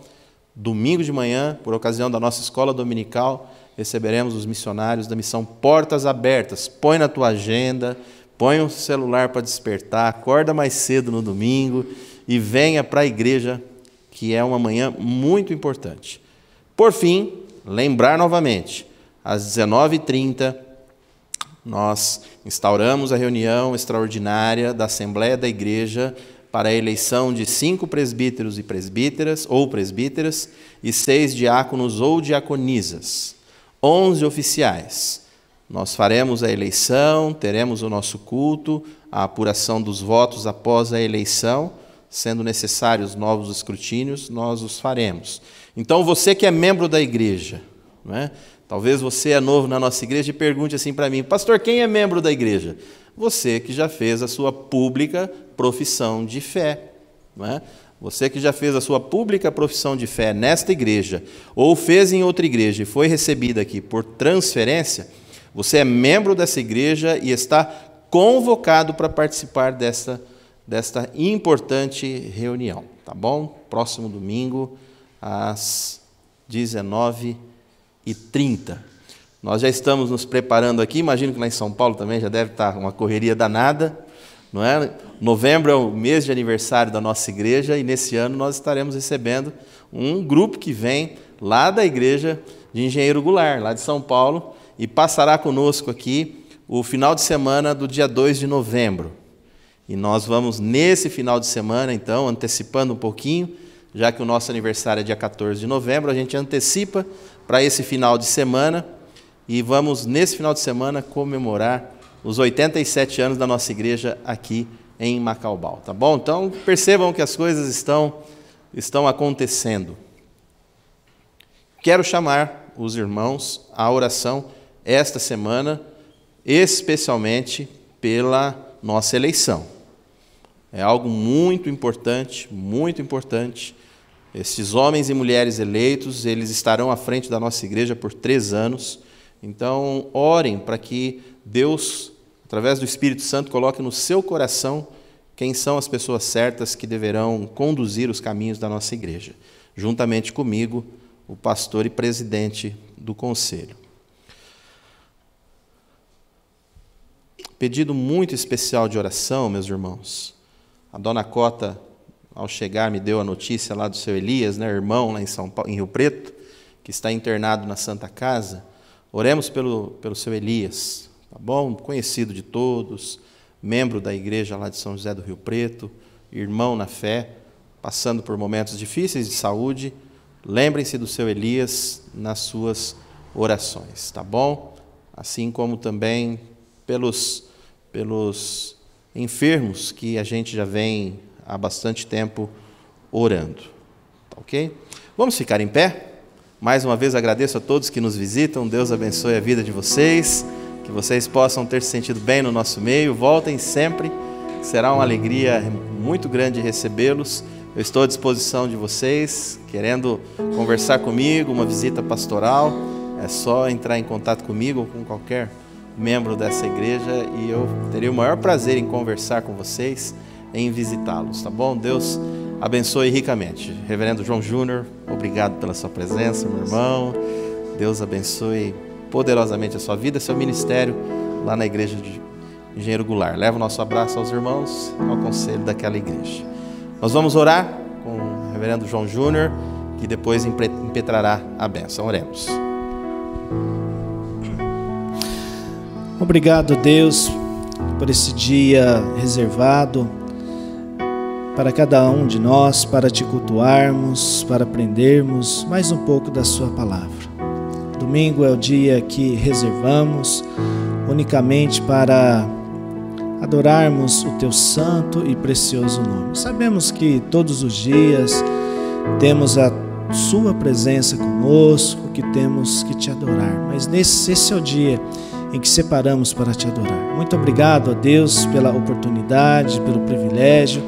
domingo de manhã, por ocasião da nossa escola dominical, receberemos os missionários da missão Portas Abertas. Põe na tua agenda, põe um celular para despertar, acorda mais cedo no domingo e venha para a igreja, que é uma manhã muito importante. Por fim, lembrar novamente, às 19h30, nós instauramos a reunião extraordinária da Assembleia da Igreja para a eleição de 5 presbíteros e presbíteras, ou presbíteras, e 6 diáconos ou diaconisas, 11 oficiais. Nós faremos a eleição, teremos o nosso culto, a apuração dos votos após a eleição, sendo necessários novos escrutínios, nós os faremos. Então, você que é membro da igreja, não é? Talvez você é novo na nossa igreja e pergunte assim para mim: pastor, quem é membro da igreja? Você que já fez a sua pública profissão de fé, não é? Você que já fez a sua pública profissão de fé nesta igreja, ou fez em outra igreja e foi recebida aqui por transferência, você é membro dessa igreja e está convocado para participar desta importante reunião, tá bom? Próximo domingo, às 19h30. Nós já estamos nos preparando aqui, imagino que lá em São Paulo também já deve estar uma correria danada, não é? Novembro é o mês de aniversário da nossa igreja e nesse ano nós estaremos recebendo um grupo que vem lá da igreja de Engenheiro Goulart, lá de São Paulo, e passará conosco aqui o final de semana do dia 2 de novembro. E nós vamos nesse final de semana, então, antecipando um pouquinho, já que o nosso aniversário é dia 14 de novembro, a gente antecipa para esse final de semana e vamos, nesse final de semana, comemorar os 87 anos da nossa igreja aqui em Macaubal, tá bom? Então, percebam que as coisas estão acontecendo. Quero chamar os irmãos à oração esta semana, especialmente pela nossa eleição. É algo muito importante, muito importante. Esses homens e mulheres eleitos, eles estarão à frente da nossa igreja por 3 anos. Então, orem para que Deus, através do Espírito Santo, coloque no seu coração quem são as pessoas certas que deverão conduzir os caminhos da nossa igreja, juntamente comigo, o pastor e presidente do conselho. Pedido muito especial de oração, meus irmãos. A dona Cota, ao chegar, me deu a notícia lá do seu Elias, né, irmão lá em São Paulo, em Rio Preto, que está internado na Santa Casa. Oremos pelo seu Elias, tá bom? Conhecido de todos, membro da igreja lá de São José do Rio Preto, irmão na fé, passando por momentos difíceis de saúde. Lembrem-se do seu Elias nas suas orações, tá bom? Assim como também pelos enfermos que a gente já vem há bastante tempo orando, tá ok? Vamos ficar em pé? Mais uma vez agradeço a todos que nos visitam, Deus abençoe a vida de vocês, que vocês possam ter se sentido bem no nosso meio, voltem sempre, será uma alegria muito grande recebê-los. Eu estou à disposição de vocês, querendo conversar comigo, uma visita pastoral, é só entrar em contato comigo ou com qualquer membro dessa igreja e eu teria o maior prazer em conversar com vocês, em visitá-los, tá bom? Deus abençoe ricamente. Reverendo João Júnior, obrigado pela sua presença, meu irmão. Deus abençoe poderosamente a sua vida, seu ministério lá na igreja de Engenheiro Goulart. Leva o nosso abraço aos irmãos, ao conselho daquela igreja. Nós vamos orar com o reverendo João Júnior, que depois impetrará a bênção. Oremos. Obrigado, Deus, por esse dia reservado para cada um de nós, para te cultuarmos, para aprendermos mais um pouco da sua palavra. Domingo é o dia que reservamos unicamente para adorarmos o teu santo e precioso nome. Sabemos que todos os dias temos a sua presença conosco, que temos que te adorar, mas esse é o dia em que separamos para te adorar. Muito obrigado a Deus pela oportunidade, pelo privilégio.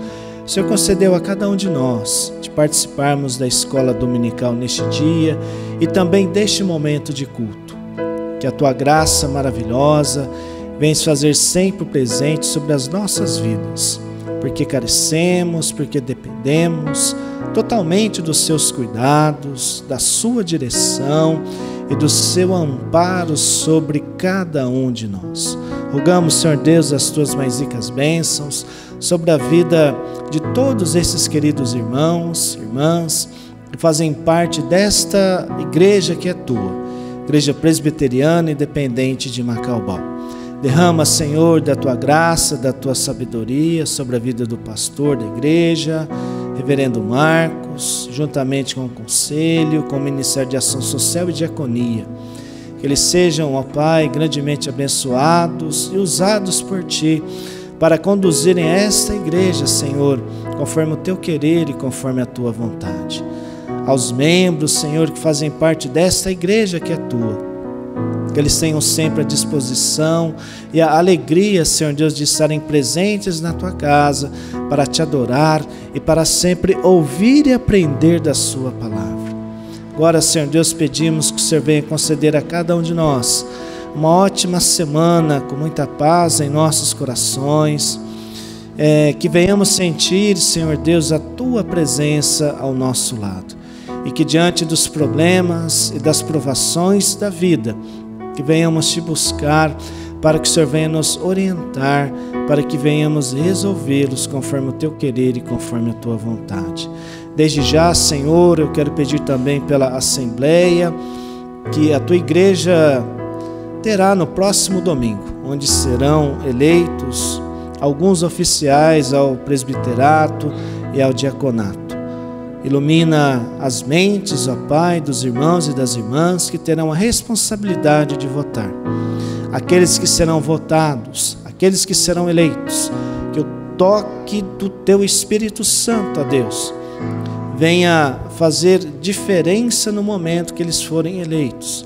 O Senhor concedeu a cada um de nós de participarmos da escola dominical neste dia e também deste momento de culto. Que a tua graça maravilhosa venha se fazer sempre presente sobre as nossas vidas, porque carecemos, porque dependemos totalmente dos seus cuidados, da sua direção e do seu amparo sobre cada um de nós. Rogamos, Senhor Deus, as tuas mais ricas bênçãos sobre a vida de todos esses queridos irmãos, irmãs, que fazem parte desta igreja que é tua, Igreja Presbiteriana Independente de Macaubal. Derrama, Senhor, da tua graça, da tua sabedoria sobre a vida do pastor da igreja, reverendo Marcos, juntamente com o conselho, com o Ministério de Ação Social e Diaconia. Que eles sejam, ó Pai, grandemente abençoados e usados por ti para conduzirem esta igreja, Senhor, conforme o teu querer e conforme a tua vontade. Aos membros, Senhor, que fazem parte desta igreja que é tua, que eles tenham sempre a disposição e a alegria, Senhor Deus, de estarem presentes na tua casa para te adorar e para sempre ouvir e aprender da sua palavra. Agora, Senhor Deus, pedimos que o Senhor venha conceder a cada um de nós uma ótima semana com muita paz em nossos corações, que venhamos sentir, Senhor Deus, a tua presença ao nosso lado e que diante dos problemas e das provações da vida, que venhamos te buscar para que o Senhor venha nos orientar, para que venhamos resolvê-los conforme o teu querer e conforme a tua vontade. Desde já, Senhor, eu quero pedir também pela Assembleia, que a tua igreja terá no próximo domingo, onde serão eleitos alguns oficiais ao presbiterato e ao diaconato. Ilumina as mentes, ó Pai, dos irmãos e das irmãs que terão a responsabilidade de votar. Aqueles que serão votados, aqueles que serão eleitos, que o toque do teu Espírito Santo, ó Deus, venha fazer diferença no momento que eles forem eleitos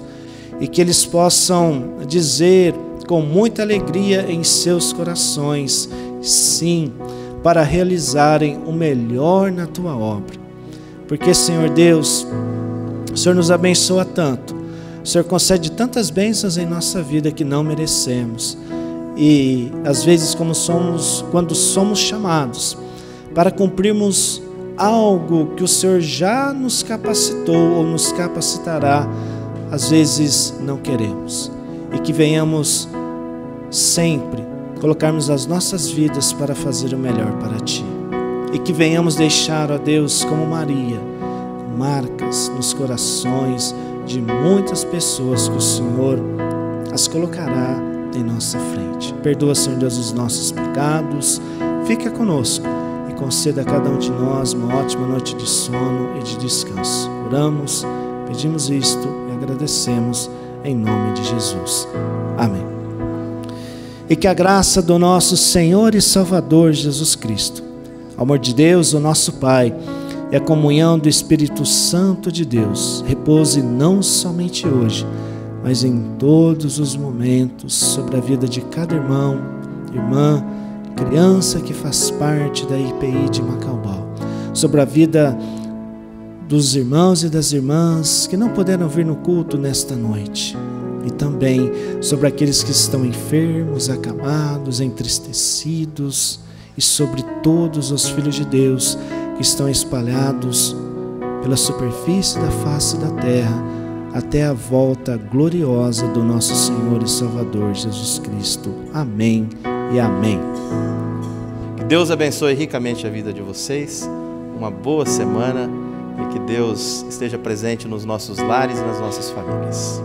e que eles possam dizer com muita alegria em seus corações: sim, para realizarem o melhor na tua obra. Porque, Senhor Deus, o Senhor nos abençoa tanto, o Senhor concede tantas bênçãos em nossa vida que não merecemos. E às vezes, quando somos chamados para cumprirmos algo que o Senhor já nos capacitou ou nos capacitará, às vezes não queremos. E que venhamos sempre colocarmos as nossas vidas para fazer o melhor para Ti. E que venhamos deixar, ó Deus, como Maria, marcas nos corações de muitas pessoas que o Senhor as colocará em nossa frente. Perdoa, Senhor Deus, os nossos pecados, fica conosco e conceda a cada um de nós uma ótima noite de sono e de descanso. Oramos, pedimos isto e agradecemos em nome de Jesus. Amém. E que a graça do nosso Senhor e Salvador Jesus Cristo, o amor de Deus, o nosso Pai, e a comunhão do Espírito Santo de Deus repouse não somente hoje, mas em todos os momentos sobre a vida de cada irmão, irmã, criança que faz parte da IPI de Macaubal, sobre a vida dos irmãos e das irmãs que não puderam vir no culto nesta noite, e também sobre aqueles que estão enfermos, acamados, entristecidos, e sobre todos os filhos de Deus que estão espalhados pela superfície da face da terra, até a volta gloriosa do nosso Senhor e Salvador Jesus Cristo. Amém e amém. Que Deus abençoe ricamente a vida de vocês, uma boa semana e que Deus esteja presente nos nossos lares e nas nossas famílias.